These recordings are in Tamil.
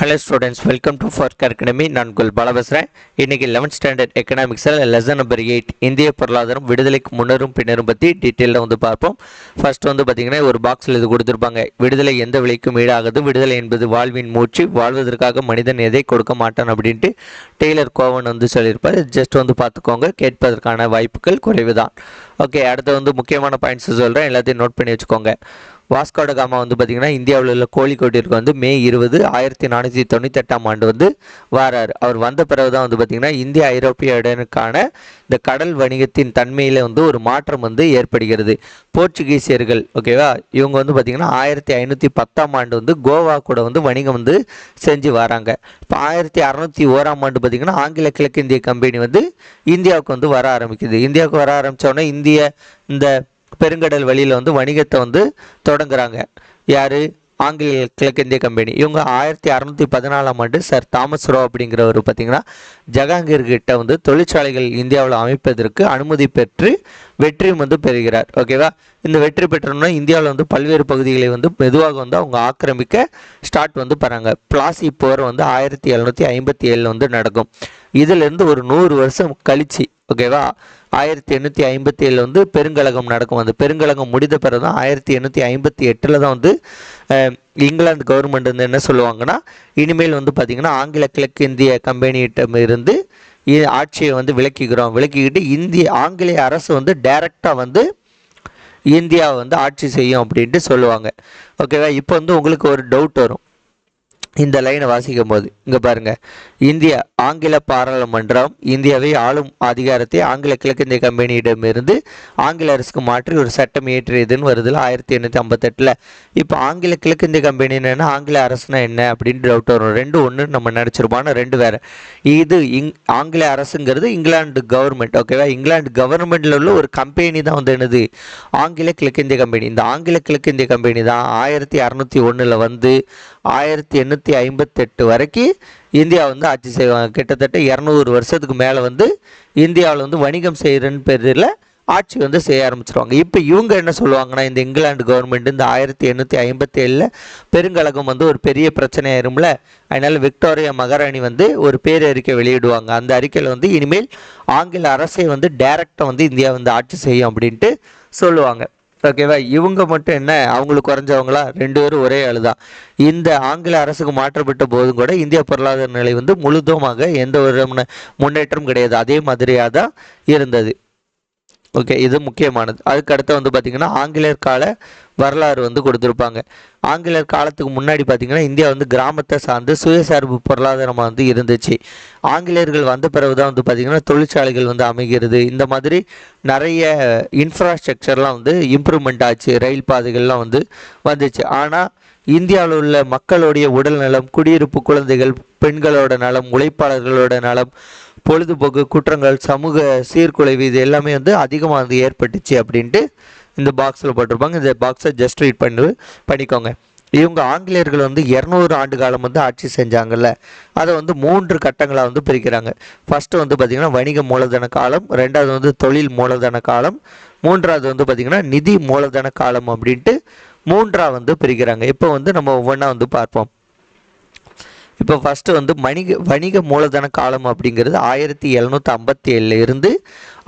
Hello students, welcome to Furk academy. நான் உங்கள் பாலா பேசுகிறேன். இன்றைக்கி 11th ஸ்டாண்டர்ட் எக்கனாமிக்ஸில் லெசன் நம்பர் 8 இந்திய பொருளாதாரம் விடுதலைக்கு முன்னரும் பின்னரும் பற்றி டீட்டெயிலில் வந்து பார்ப்போம். ஃபர்ஸ்ட் வந்து பார்த்திங்கன்னா ஒரு பாக்ஸில் இது கொடுத்துருப்பாங்க. விடுதலை எந்த விலைக்கும் ஈடாகுது, விடுதலை என்பது வாழ்வின் மூச்சு, வாழ்வதற்காக மனிதன் எதை கொடுக்க மாட்டான் அப்படின்ட்டு டெய்லர் கோவன் வந்து சொல்லியிருப்பார். ஜஸ்ட் வந்து பார்த்துக்கோங்க, கேட்பதற்கான வாய்ப்புகள் குறைவு தான். ஓகே, அடுத்து வந்து முக்கியமான பாயிண்ட்ஸ் சொல்கிறேன், எல்லாத்தையும் நோட் பண்ணி வச்சுக்கோங்க. வாஸ்கோட காமா வந்து பார்த்திங்கன்னா இந்தியாவில் உள்ள கோழிக்கோட்டிற்கு வந்து மே 20, 1498 ஆண்டு வந்து வாரார். அவர் வந்த பிறகு தான் வந்து பார்த்திங்கன்னா இந்திய ஐரோப்பிய இடையனுக்கான இந்த கடல் வணிகத்தின் தன்மையில் வந்து ஒரு மாற்றம் வந்து ஏற்படுகிறது. போர்ச்சுகீசியர்கள் ஓகேவா, இவங்க வந்து பார்த்திங்கன்னா 1510 ஆண்டு வந்து கோவா கூட வந்து வணிகம் வந்து செஞ்சு வராங்க. இப்போ 1601 ஆண்டு பார்த்திங்கன்னா ஆங்கில கிழக்கிந்திய கம்பெனி வந்து இந்தியாவுக்கு வந்து வர ஆரம்பிக்குது. இந்தியாவுக்கு வர ஆரம்பித்தோடனே இந்த பெருங்கடல் வழியில் வந்து வணிகத்தை வந்து தொடங்குறாங்க. யார்? ஆங்கில கிழக்கிந்திய கம்பெனி. இவங்க 1614 ஆண்டு சர் தாமஸ் ரோ அப்படிங்கிறவர் பார்த்திங்கன்னா ஜஹாங்கீர் கிட்ட வந்து தொழிற்சாலைகள் இந்தியாவில் அமைப்பதற்கு அனுமதி பெற்று வெற்றியும் வந்து பெறுகிறார். ஓகேவா, இந்த வெற்றி பெற்றோம்னா இந்தியாவில் வந்து பல்வேறு பகுதிகளை வந்து மெதுவாக வந்து அவங்க ஆக்கிரமிக்க ஸ்டார்ட் வந்து பண்ணாங்க. பிளாசி போர் வந்து 1757 வந்து நடக்கும். இதிலிருந்து ஒரு 100 வருஷம் கழிச்சு ஓகேவா 1857 வந்து பெருங்கலகம் நடக்கும். அந்த பெருங்கலகம் முடிந்த பிறகு தான் 1858 தான் வந்து இங்கிலாந்து கவர்மெண்ட் வந்து என்ன சொல்லுவாங்கன்னா, இனிமேல் வந்து பார்த்திங்கன்னா ஆங்கில கிழக்கிந்திய கம்பெனியிடம் இருந்து ஆட்சியை வந்து விலக்கிக்கிட்டு ஆங்கிலேய அரசு வந்து டைரக்டாக வந்து இந்தியாவை வந்து ஆட்சி செய்யும் அப்படின்ட்டு சொல்லுவாங்க. ஓகேவா, இப்போ வந்து உங்களுக்கு ஒரு டவுட் வரும் இந்த லைனை வாசிக்கும் போது. இங்கே பாருங்கள், ஆங்கில பாராளுமன்றம் இந்தியாவை ஆளும் அதிகாரத்தை ஆங்கில கிழக்கிந்திய கம்பெனியிடமிருந்து ஆங்கில அரசுக்கு மாற்றி ஒரு சட்டம் இயற்றியதுன்னு வருதுல 1858. இப்போ ஆங்கில கிழக்கிந்திய கம்பெனின்னா ஆங்கில அரசுனா என்ன அப்படின்னு டவுட் வரும். ரெண்டு ஒன்று நம்ம நினச்சிருப்போம், ரெண்டு வேறு. இது ஆங்கில அரசுங்கிறது இங்கிலாந்து கவர்மெண்ட். ஓகேவா, இங்கிலாந்து கவர்மெண்ட்டில் உள்ள ஒரு கம்பெனி தான் வந்து என்னது ஆங்கில கிழக்கிந்திய கம்பெனி. இந்த ஆங்கில கிழக்கிந்திய கம்பெனி தான் 1601 வந்து 1858 வரைக்கும் இந்தியா வந்து ஆட்சி செய்வாங்க. கிட்டத்தட்ட 200 வருஷத்துக்கு மேலே வந்து இந்தியாவில் வந்து வணிகம் செய்கிறன்னு பேரில் ஆட்சி வந்து செய்ய ஆரம்பிச்சிருவாங்க. இப்போ இவங்க என்ன சொல்லுவாங்கன்னா, இந்த இங்கிலாந்து கவர்மெண்ட் இந்த 1857 பெருங்கலகம் வந்து ஒரு பெரிய பிரச்சனையாயிரும்ல, அதனால் விக்டோரியா மகாராணி வந்து ஒரு பேரறிக்கை வெளியிடுவாங்க. அந்த அறிக்கையில் வந்து இனிமேல் ஆங்கில அரசை வந்து டைரக்டாக வந்து இந்தியா வந்து ஆட்சி செய்யும் அப்படின்ட்டு சொல்லுவாங்க. ஓகேவா, இவங்க மட்டும் என்ன அவங்களுக்கு குறைஞ்சவங்களா? ரெண்டு பேரும் ஒரே ஆளுதான். இந்த ஆங்கில அரசுக்கு மாற்றப்பட்ட போதும் கூட இந்திய பொருளாதார நிலை வந்து முழுதுமாக எந்த ஒரு முன்னேற்றம் கிடையாது, அதே மாதிரியாக தான் இருந்தது. ஓகே, இது முக்கியமானது. அதுக்கு அடுத்து வந்து பார்த்திங்கன்னா ஆங்கிலேயர் கால வரலாறு வந்து கொடுத்துருப்பாங்க. ஆங்கிலேயர் காலத்துக்கு முன்னாடி பார்த்திங்கன்னா இந்தியா வந்து கிராமத்தை சார்ந்து சுயசார்பு பொருளாதாரமாக வந்து இருந்துச்சு. ஆங்கிலேயர்கள் வந்த பிறகு தான் வந்து பார்த்திங்கன்னா தொழிற்சாலைகள் வந்து அமைகிறது. இந்த மாதிரி நிறைய இன்ஃப்ராஸ்ட்ரக்சர்லாம் வந்து இம்ப்ரூவ்மெண்ட் ஆச்சு, ரயில் பாதைகள்லாம் வந்து வந்துச்சு. ஆனால் இந்தியாவில் உள்ள மக்களுடைய உடல் நலம், குடியிருப்பு, குழந்தைகள், பெண்களோட நலம், உழைப்பாளர்களோட நலம், பொழுதுபோக்கு, குற்றங்கள், சமூக சீர்குலைவு, இது எல்லாமே வந்து அதிகமாக வந்து ஏற்பட்டுச்சு அப்படின்ட்டு இந்த பாக்ஸில் போட்டிருப்பாங்க. இந்த பாக்ஸை ஜஸ்ட் ரீட் பண்ணிக்கோங்க. இவங்க ஆங்கிலேயர்கள் வந்து 200 ஆண்டு காலம் வந்து ஆட்சி செஞ்சாங்கல்ல, அதை வந்து 3 கட்டங்களாக வந்து பிரிக்கிறாங்க. ஃபர்ஸ்ட் வந்து பார்த்திங்கன்னா வணிக மூலதன காலம், ரெண்டாவது வந்து தொழில் மூலதன காலம், மூன்றாவது வந்து பார்த்திங்கன்னா நிதி மூலதன காலம் அப்படின்ட்டு 3ஆக வந்து பிரிக்கிறாங்க. இப்போ வந்து நம்ம ஒவ்வொன்றா வந்து பார்ப்போம். இப்போ ஃபஸ்ட்டு வந்து வணிக மூலதன காலம் அப்படிங்கிறது 1757 இருந்து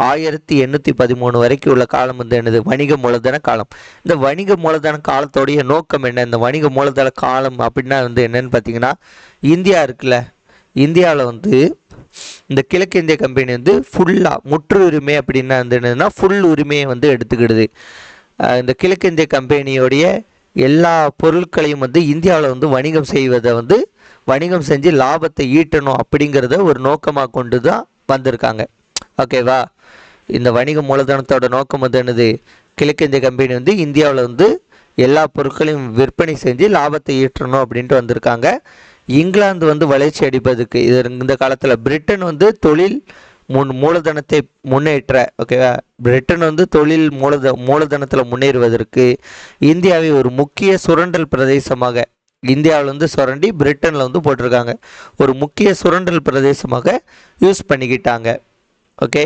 1813 வரைக்கும் உள்ள காலம் வந்து என்னது வணிக மூலதன காலம். இந்த வணிக மூலதன காலத்தோடைய நோக்கம் என்ன? இந்த வணிக மூலதன காலம் அப்படின்னா வந்து என்னன்னு பார்த்தீங்கன்னா, இந்தியா இருக்குல்ல, இந்தியாவில் வந்து இந்த கிழக்கிந்திய கம்பெனி வந்து ஃபுல்லாக முற்றுரிமை அப்படின்னா வந்து என்னதுன்னா ஃபுல் உரிமையை வந்து எடுத்துக்கிடுது. இந்த கிழக்கிந்திய கம்பெனியோடைய எல்லா பொருட்களையும் வந்து இந்தியாவில் வந்து வணிகம் செஞ்சு லாபத்தை ஈட்டணும் அப்படிங்கிறத ஒரு நோக்கமாக கொண்டு தான் வந்திருக்காங்க. ஓகேவா, இந்த வணிக மூலதனத்தோட நோக்கம் வந்து என்னது? கிழக்கிந்திய கம்பெனி வந்து இந்தியாவில் வந்து எல்லா பொருட்களையும் விற்பனை செஞ்சு லாபத்தை ஈட்டணும் அப்படின்ட்டு வந்திருக்காங்க. இங்கிலாந்து வந்து வளர்ச்சி அடிப்பதுக்கு இந்த காலத்தில் பிரிட்டன் வந்து தொழில் மூலதனத்தை முன்னேற்ற ஓகேவா, பிரிட்டன் வந்து தொழில் மூலதனத்தில் முன்னேறுவதற்கு இந்தியாவை ஒரு முக்கிய சுரண்டல் பிரதேசமாக இந்தியாவில் வந்து சுரண்டி பிரிட்டனில் வந்து போட்டிருக்காங்க. ஒரு முக்கிய சுரண்டல் பிரதேசமாக யூஸ் பண்ணிக்கிட்டாங்க. ஓகே,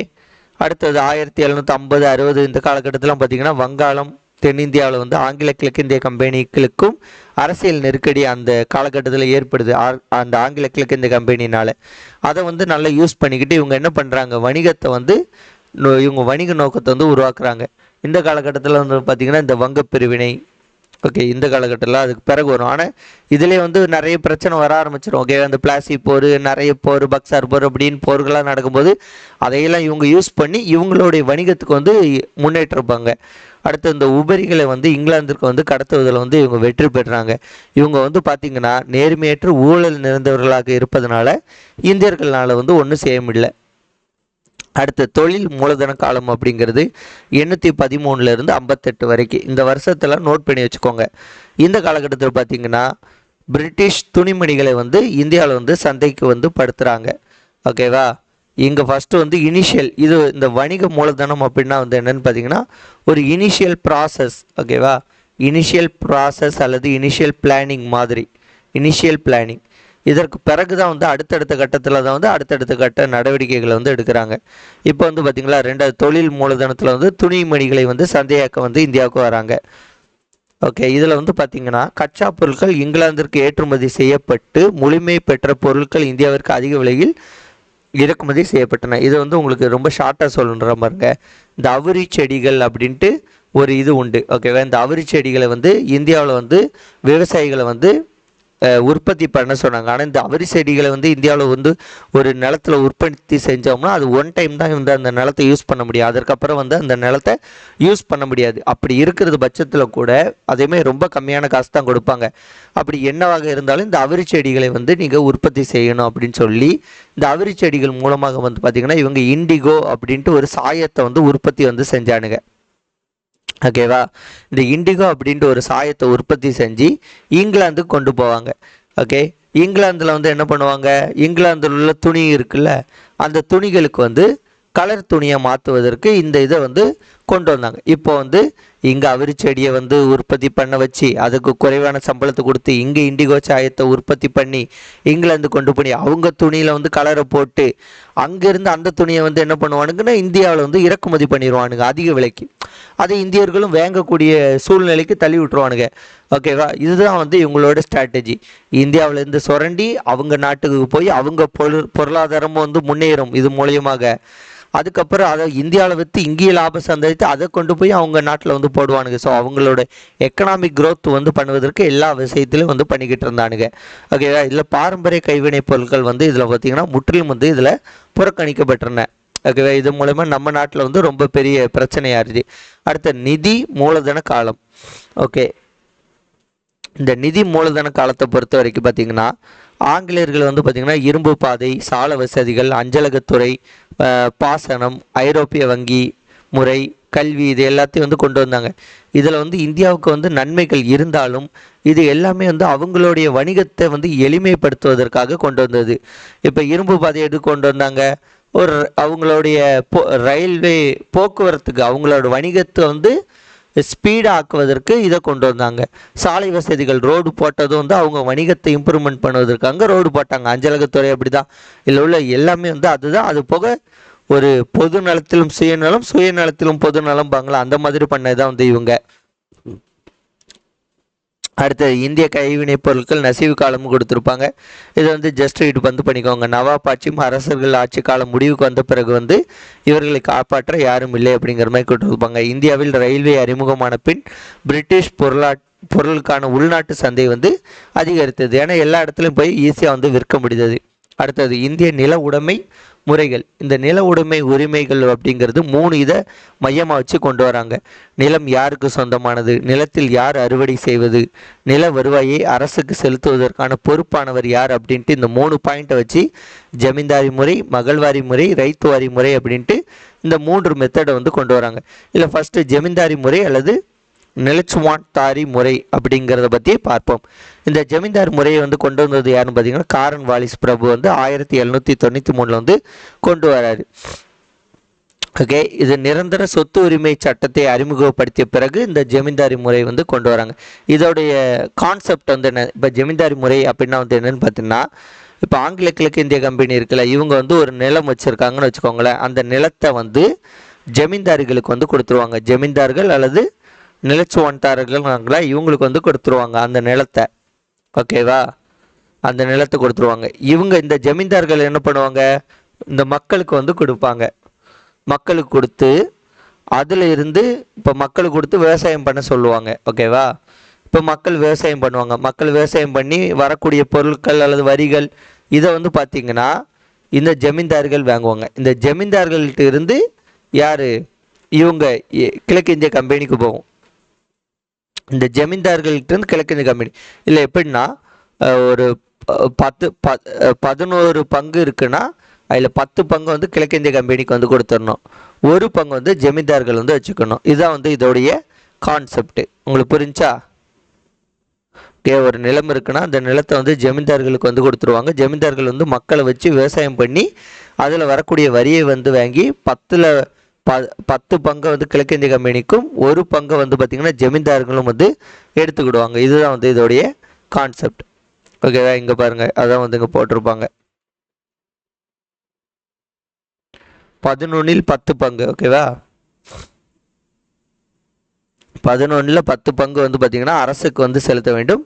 அடுத்தது 1750, 60 இந்த காலகட்டத்திலாம் பார்த்திங்கன்னா வங்காளம், தென்னிந்தியாவில் வந்து ஆங்கில கிழக்கிந்திய கம்பெனிகளுக்கும் அரசியல் நெருக்கடி அந்த காலகட்டத்தில் ஏற்படுது அந்த ஆங்கில கிழக்கிந்திய கம்பெனினால. அதை வந்து நல்லா யூஸ் பண்ணிக்கிட்டு இவங்க என்ன பண்ணுறாங்க, வணிகத்தை வந்து இவங்க வணிக நோக்கத்தை வந்து உருவாக்குறாங்க. இந்த காலகட்டத்தில் வந்து பார்த்திங்கன்னா இந்த வங்க பிரிவினை, ஓகே, இந்த காலகட்டத்தில் அதுக்கு பிறகு வரும். ஆனால் இதிலே வந்து நிறைய பிரச்சனை வர ஆரம்பிச்சிடும். ஓகே, அந்த பிளாசி போர், நிறைய போர், பக்சார் போர் அப்படின்னு போர்களாக நடக்கும்போது அதையெல்லாம் இவங்க யூஸ் பண்ணி இவங்களுடைய வணிகத்துக்கு வந்து முன்னேற்றிருப்பாங்க. அடுத்து இந்த உபரிகளை வந்து இங்கிலாந்திற்கு வந்து கடத்துவதில் வந்து இவங்க வெற்றி பெற்றாங்க. இவங்க வந்து பார்த்திங்கன்னா நேர்மையற்ற ஊழல் நிறைந்தவர்களாக இருப்பதனால இந்தியர்களால் வந்து ஒன்றும் செய்ய முடியல. அடுத்து தொழில் மூலதன காலம் அப்படிங்கிறது 813 58 வரைக்கும். இந்த வருஷத்தில் நோட் பண்ணி வச்சுக்கோங்க. இந்த காலகட்டத்தில் பார்த்திங்கன்னா பிரிட்டிஷ் துணிமணிகளை வந்து இந்தியாவில் வந்து சந்தைக்கு வந்து படுத்துகிறாங்க. ஓகேவா, இங்கே ஃபஸ்ட்டு வந்து இனிஷியல் இது இந்த வணிக மூலதனம் அப்படின்னா வந்து என்னென்னு பார்த்தீங்கன்னா ஒரு இனிஷியல் ப்ராசஸ். ஓகேவா, இனிஷியல் ப்ராசஸ் அல்லது இனிஷியல் பிளானிங் மாதிரி, இனிஷியல் பிளானிங். இதற்கு பிறகு தான் வந்து அடுத்தடுத்த கட்டத்தில் தான் வந்து அடுத்தடுத்த கட்ட நடவடிக்கைகளை வந்து எடுக்கிறாங்க. இப்போ வந்து பார்த்திங்களா ரெண்டாவது தொழில் மூலதனத்தில் வந்து துணிமணிகளை வந்து சந்தையாக்க வந்து இந்தியாவுக்கு வராங்க. ஓகே, இதில் வந்து பார்த்திங்கன்னா கச்சா பொருட்கள் இங்கிலாந்திற்கு ஏற்றுமதி செய்யப்பட்டு முழுமை பெற்ற பொருட்கள் இந்தியாவிற்கு அதிக விலையில் இறக்குமதி செய்யப்பட்டன. இது வந்து உங்களுக்கு ரொம்ப ஷார்ட்டாக சொல்லுன்ற பாருங்க. இந்த அவுரி செடிகள் அப்படின்ட்டு ஒரு இது உண்டு. ஓகேவா, இந்த அவுரி செடிகளை வந்து இந்தியாவில் வந்து விவசாயிகளை வந்து உற்பத்தி பண்ண சொன்னாங்க. ஆனால் இந்த அவுரி செடிகளை வந்து இந்தியாவில் வந்து ஒரு நிலத்தில் உற்பத்தி செஞ்சோம்னா அது ஒன் டைம் தான் வந்து அந்த நிலத்தை யூஸ் பண்ண முடியும். அதற்கப்புறம் வந்து அந்த நிலத்தை யூஸ் பண்ண முடியாது. அப்படி இருக்கிறது பட்சத்தில் கூட அதேமாதிரி ரொம்ப கம்மியான காசு தான் கொடுப்பாங்க. அப்படி என்னவாக இருந்தாலும் இந்த அவுரி செடிகளை வந்து நீங்கள் உற்பத்தி செய்யணும் அப்படின்னு சொல்லி இந்த அவுரி செடிகள் மூலமாக வந்து பார்த்திங்கன்னா இவங்க இண்டிகோ அப்படின்ட்டு ஒரு சாயத்தை வந்து உற்பத்தி வந்து செஞ்சானுங்க. ஓகேவா, இந்த இண்டிகோ அப்படின்ட்டு ஒரு சாயத்தை உற்பத்தி செஞ்சு இங்கிலாந்துக்கு கொண்டு போவாங்க. ஓகே, இங்கிலாந்தில் வந்து என்ன பண்ணுவாங்க, இங்கிலாந்தில் உள்ள துணி இருக்குல்ல அந்த துணிகளுக்கு வந்து கலர் துணியை மாற்றுவதற்கு இந்த இதை வந்து கொண்டு வந்தாங்க. இப்போ வந்து இங்கே அவுரி செடியை வந்து உற்பத்தி பண்ண வச்சு அதுக்கு குறைவான சம்பளத்தை கொடுத்து இங்கே இண்டிகோ சாயத்தை உற்பத்தி பண்ணி இங்கிலாந்து கொண்டு போய் அவங்க துணியில் வந்து கலரை போட்டு அங்கேருந்து அந்த துணியை வந்து என்ன பண்ணுவானுங்கன்னா இந்தியாவில் வந்து இறக்குமதி பண்ணிடுவானுங்க அதிக விலைக்கு. அதை இந்தியர்களும் வாங்கக்கூடிய சூழ்நிலைக்கு தள்ளி விட்டுருவானுங்க. ஓகேவா, இதுதான் வந்து இவங்களோட ஸ்ட்ராட்டஜி. இந்தியாவிலேருந்து சுரண்டி அவங்க நாட்டுக்கு போய் அவங்க பொருளாதாரமும் வந்து முன்னேறும் இது மூலியமாக. அதுக்கப்புறம் அதை இந்தியாவில் விற்று இங்கேயே லாபம் சம்பாதித்து அதை கொண்டு போய் அவங்க நாட்டில் வந்து போடுவானுங்க. ஸோ அவங்களோட எக்கனாமிக் க்ரோத் வந்து பண்ணுவதற்கு எல்லா விஷயத்திலும் வந்து பண்ணிக்கிட்டு இருந்தானுங்க. ஓகேவா, இதில் பாரம்பரிய கைவினைப் பொருட்கள் வந்து இதில் பார்த்திங்கன்னா முற்றிலும் வந்து இதில் புறக்கணிக்கப்பட்டிருந்தன. ஓகேவா, இது மூலமா நம்ம நாட்டில் வந்து ரொம்ப பெரிய பிரச்சனையாக இருந்துச்சு. அடுத்த நிதி மூலதன காலம். ஓகே, இந்த நிதி மூலதன காலத்தை பொறுத்த வரைக்கும் பார்த்திங்கன்னா ஆங்கிலேயர்கள் வந்து பார்த்திங்கன்னா இரும்பு பாதை, சால வசதிகள், அஞ்சலகத்துறை, பாசனம், ஐரோப்பிய வங்கி முறை, கல்வி இது எல்லாத்தையும் வந்து கொண்டு வந்தாங்க. இதில் வந்து இந்தியாவுக்கு வந்து நன்மைகள் இருந்தாலும் இது எல்லாமே வந்து அவங்களுடைய வணிகத்தை வந்து எளிமைப்படுத்துவதற்காக கொண்டு வந்தது. இப்போ இரும்பு பாதை எது கொண்டு வந்தாங்க, ஒரு அவங்களுடைய ரயில்வே போக்குவரத்துக்கு அவங்களோட வணிகத்தை வந்து ஸ்பீடாக ஆக்குவதற்கு இதை கொண்டு வந்தாங்க. சாலை வசதிகள் ரோடு போட்டதும் வந்து அவங்க வணிகத்தை இம்ப்ரூவ்மெண்ட் பண்ணுவதற்காக ரோடு போட்டாங்க. அஞ்சலகத்துறை அப்படி தான். இதில் உள்ள எல்லாமே வந்து அதுதான். அது போக ஒரு பொது நலத்திலும் சுயநலம், சுயநலத்திலும் பொது நலம் பாங்களா அந்த மாதிரி பண்ணதான் வந்து இவங்க. அடுத்தது இந்திய கைவினைப் பொருட்கள் நெசவு காலமும் கொடுத்துருப்பாங்க. இதை வந்து ஜஸ்ட் இது வந்து பண்ணிக்கோங்க. நவாப் ஆட்சியும் அரசர்கள் ஆட்சி காலம் முடிவுக்கு வந்த பிறகு வந்து இவர்களை காப்பாற்ற யாரும் இல்லை அப்படிங்கிற மாதிரி கொடுத்துருப்பாங்க. இந்தியாவில் ரயில்வே அறிமுகமான பின் பிரிட்டிஷ் பொருளுக்கான உள்நாட்டு சந்தை வந்து அதிகரித்தது. ஏன்னா எல்லா இடத்துலையும் போய் ஈஸியாக வந்து விற்க முடிந்தது. அடுத்தது இந்திய நில உடைமை முறைகள். இந்த நில உடைமை உரிமைகள் அப்படிங்கிறது 3 இதை மையமாக வச்சு கொண்டு வராங்க. நிலம் யாருக்கு சொந்தமானது, நிலத்தில் யார் அறுவடை செய்வது, நில வருவாயை அரசுக்கு செலுத்துவதற்கான பொறுப்பானவர் யார் அப்படின்ட்டு இந்த 3 பாயிண்ட்டை வச்சு ஜமீன்தாரி முறை, மகள்வாரி முறை, ரைத்துவாரி முறை அப்படின்ட்டு இந்த 3 மெத்தடை வந்து கொண்டு வராங்க. இல்லை ஃபஸ்ட்டு ஜமீன்தாரி முறை அல்லது நிலச்சுவான் தாரி முறை அப்படிங்கிறத பற்றி பார்ப்போம். இந்த ஜமீன்தார் முறையை வந்து கொண்டு வந்தது யாருன்னு பார்த்தீங்கன்னா காரன் வாலிஸ் பிரபு வந்து 1793 வந்து கொண்டு வராரு. ஓகே, இது நிரந்தர சொத்து உரிமை சட்டத்தை அறிமுகப்படுத்திய பிறகு இந்த ஜமீன்தாரி முறை வந்து கொண்டு வராங்க. இதோடைய கான்செப்ட் வந்து என்ன, இப்போ ஜமீன்தாரி முறை அப்படின்னா வந்து என்னன்னு பார்த்தீங்கன்னா இப்போ ஆங்கில கிழக்கு இந்திய கம்பெனி இருக்குல்ல, இவங்க வந்து ஒரு நிலம் வச்சுருக்காங்கன்னு வச்சுக்கோங்களேன். அந்த நிலத்தை வந்து ஜமீன்தாரிகளுக்கு வந்து கொடுத்துருவாங்க. ஜமீன்தார்கள் அல்லது நிலச்சுவான்தாரர்கள் இவங்களுக்கு வந்து கொடுத்துருவாங்க அந்த நிலத்தை. ஓகேவா, அந்த நிலத்தை கொடுத்துருவாங்க. இவங்க இந்த ஜமீன்தார்கள் என்ன பண்ணுவாங்க, இந்த மக்களுக்கு வந்து கொடுப்பாங்க. மக்களுக்கு கொடுத்து அதில் இருந்து இப்போ மக்களுக்கு கொடுத்து விவசாயம் பண்ண சொல்லுவாங்க. ஓகேவா, இப்போ மக்கள் விவசாயம் பண்ணுவாங்க. மக்கள் விவசாயம் பண்ணி வரக்கூடிய பொருட்கள் அல்லது வரிகள் இதை வந்து பார்த்திங்கன்னா இந்த ஜமீன்தார்கள் வாங்குவாங்க. இந்த ஜமீன்தார்கள்ட்ட இருந்து யார், இவங்க கிழக்கு இந்திய கம்பெனிக்கு போகும். இந்த ஜமீன்தார்கள்ட்ட இருந்து கிழக்கு இந்திய கம்பெனி இல்லை எப்படின்னா, ஒரு 11 பங்கு இருக்குன்னா அதில் 10 பங்கு வந்து கிழக்கிந்திய கம்பெனிக்கு வந்து கொடுத்துடணும், ஒரு பங்கு வந்து ஜமீன்தார்கள் வந்து வச்சுக்கணும். இதுதான் வந்து இதோடைய கான்செப்ட். உங்களுக்கு புரிஞ்சா? ஓகே, ஒரு நிலம் இருக்குன்னா அந்த நிலத்தை வந்து ஜமீன்தார்களுக்கு வந்து கொடுத்துருவாங்க. ஜமீன்தார்கள் வந்து மக்களை வச்சு விவசாயம் பண்ணி அதில் வரக்கூடிய வரியை வந்து வாங்கி 10 பங்கை வந்து கிழக்கிந்திய கம்பெனிக்கும் ஒரு பங்கை வந்து பார்த்திங்கன்னா ஜமீன்தார்களும் வந்து எடுத்துக்கிடுவாங்க. இதுதான் வந்து இதோடைய கான்செப்ட். ஓகேவா, இங்கே பாருங்கள், அதான் வந்து இங்கே போட்டிருப்பாங்க 11ல் 10 பங்கு. ஓகேவா, 11ல் 10 பங்கு வந்து பார்த்திங்கன்னா அரசுக்கு வந்து செலுத்த வேண்டும்.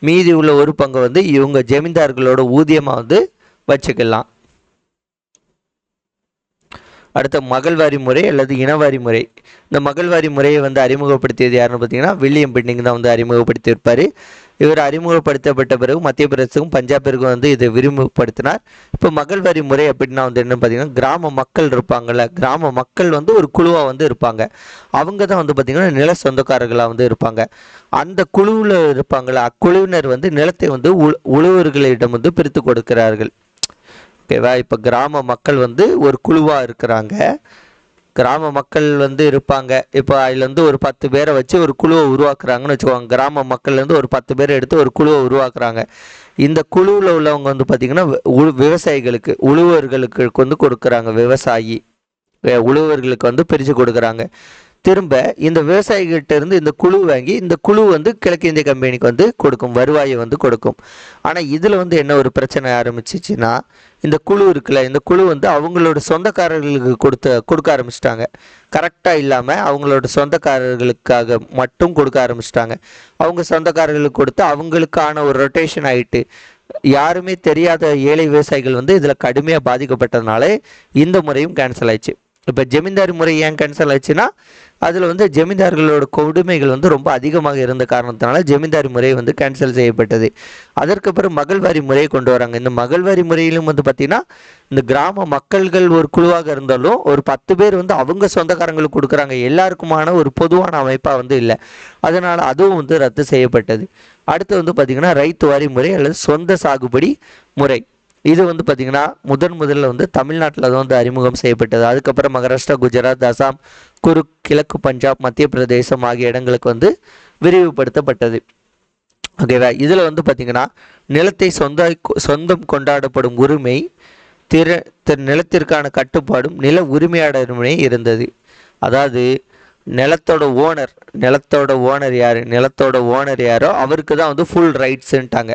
மீதி உள்ள ஒரு பங்கு வந்து இவங்க ஜமீன்தார்களோட ஊதியமாக வந்து வச்சுக்கலாம். அடுத்த மகள்வாரி முறை அல்லது இனவாரி முறை. இந்த மகள்வாரி முறையை வந்து அறிமுகப்படுத்தியது யாருன்னு பார்த்தீங்கன்னா வில்லியம் பெண்டிங் தான் வந்து அறிமுகப்படுத்தியிருப்பார். இவர் அறிமுகப்படுத்தப்பட்ட பிறகு மத்திய பிரதேசத்துக்கும் பஞ்சாபிற்கும் வந்து இதை விரிவுபடுத்தினார். இப்போ மகள்வாரி முறை அப்படின்னா வந்து என்ன பார்த்தீங்கன்னா, கிராம மக்கள் இருப்பாங்கள்ல, கிராம மக்கள் வந்து ஒரு குழுவாக வந்து இருப்பாங்க. அவங்க தான் வந்து பார்த்திங்கன்னா நில சொந்தக்காரர்களாக வந்து இருப்பாங்க. அந்த குழுவில் இருப்பாங்கள, அக்குழுவினர் வந்து நிலத்தை வந்து உழவர்களிடம் வந்து பிரித்து கொடுக்கிறார்கள். ஓகேவா, இப்போ கிராம மக்கள் வந்து ஒரு குழுவாக இருக்கிறாங்க. கிராம மக்கள் வந்து இருப்பாங்க. இப்போ அதில் வந்து ஒரு 10 பேரை வச்சு ஒரு குழுவை உருவாக்குறாங்கன்னு வச்சுக்கோங்க. கிராம மக்கள்லேருந்து ஒரு 10 பேரை எடுத்து ஒரு குழுவை உருவாக்குறாங்க. இந்த குழுவில் உள்ளவங்க வந்து பார்த்திங்கன்னா விவசாயிகளுக்கு உழுவர்களுக்கு வந்து கொடுக்குறாங்க. விவசாயி உழுவர்களுக்கு வந்து பிரித்து கொடுக்குறாங்க. திரும்ப இந்த விவசாயிகிட்ட இருந்து இந்த குழு வாங்கி இந்த குழு வந்து கிழக்கு இந்திய கம்பெனிக்கு வந்து கொடுக்கும், வருவாயை வந்து கொடுக்கும். ஆனால் இதில் வந்து என்ன ஒரு பிரச்சனை ஆரம்பிச்சிச்சுன்னா, இந்த குழு இருக்குல்ல, இந்த குழு வந்து அவங்களோட சொந்தக்காரர்களுக்கு கொடுக்க ஆரம்பிச்சிட்டாங்க. கரெக்டாக இல்லாமல் அவங்களோட சொந்தக்காரர்களுக்காக மட்டும் கொடுக்க ஆரம்பிச்சிட்டாங்க. அவங்க சொந்தக்காரர்களுக்கு கொடுத்து அவங்களுக்கான ஒரு ரொட்டேஷன் ஆகிட்டு யாருமே தெரியாத ஏழை விவசாயிகள் வந்து இதில் கடுமையாக பாதிக்கப்பட்டதுனால இந்த முறையும் கேன்சல் ஆயிடுச்சு. இப்போ ஜமீன்தாரி முறை ஏன் கேன்சல் ஆச்சுன்னா, அதில் வந்து ஜமீன்தார்களோட கொடுமைகள் வந்து ரொம்ப அதிகமாக இருந்த காரணத்தினால ஜமீன்தாரி முறை வந்து கேன்சல் செய்யப்பட்டது. அதற்கப்புறம் மகள்வாரி முறையை கொண்டு வராங்க. இந்த மகள்வாரி முறையிலும் வந்து பார்த்திங்கன்னா, இந்த கிராம மக்கள்கள் ஒரு குழுவாக இருந்தாலும் ஒரு 10 பேர் வந்து அவங்க சொந்தக்காரங்களுக்கு கொடுக்குறாங்க. எல்லாருக்குமான ஒரு பொதுவான அமைப்பாக வந்து இல்லை. அதனால் அதுவும் வந்து ரத்து செய்யப்பட்டது. அடுத்து வந்து பார்த்திங்கன்னா ரைத்து வாரி முறை அல்லது சொந்த சாகுபடி முறை. இது வந்து பார்த்திங்கன்னா முதல்ல வந்து தமிழ்நாட்டில் தான் வந்து அறிமுகம் செய்யப்பட்டது. அதுக்கப்புறம் மகாராஷ்டிரா, குஜராத், அசாம், கிழக்கு பஞ்சாப், மத்திய பிரதேசம் ஆகிய இடங்களுக்கு வந்து விரிவுபடுத்தப்பட்டது. ஓகேவா, இதில் வந்து பார்த்திங்கன்னா நிலத்தை சொந்தம் கொண்டாடப்படும் உரிமை, நிலத்திற்கான கட்டுப்பாடும் நில உரிமையாளருமே இருந்தது. அதாவது நிலத்தோட ஓனர் யாரோ அவருக்கு தான் வந்து ஃபுல் ரைட்ஸுன்ட்டாங்க.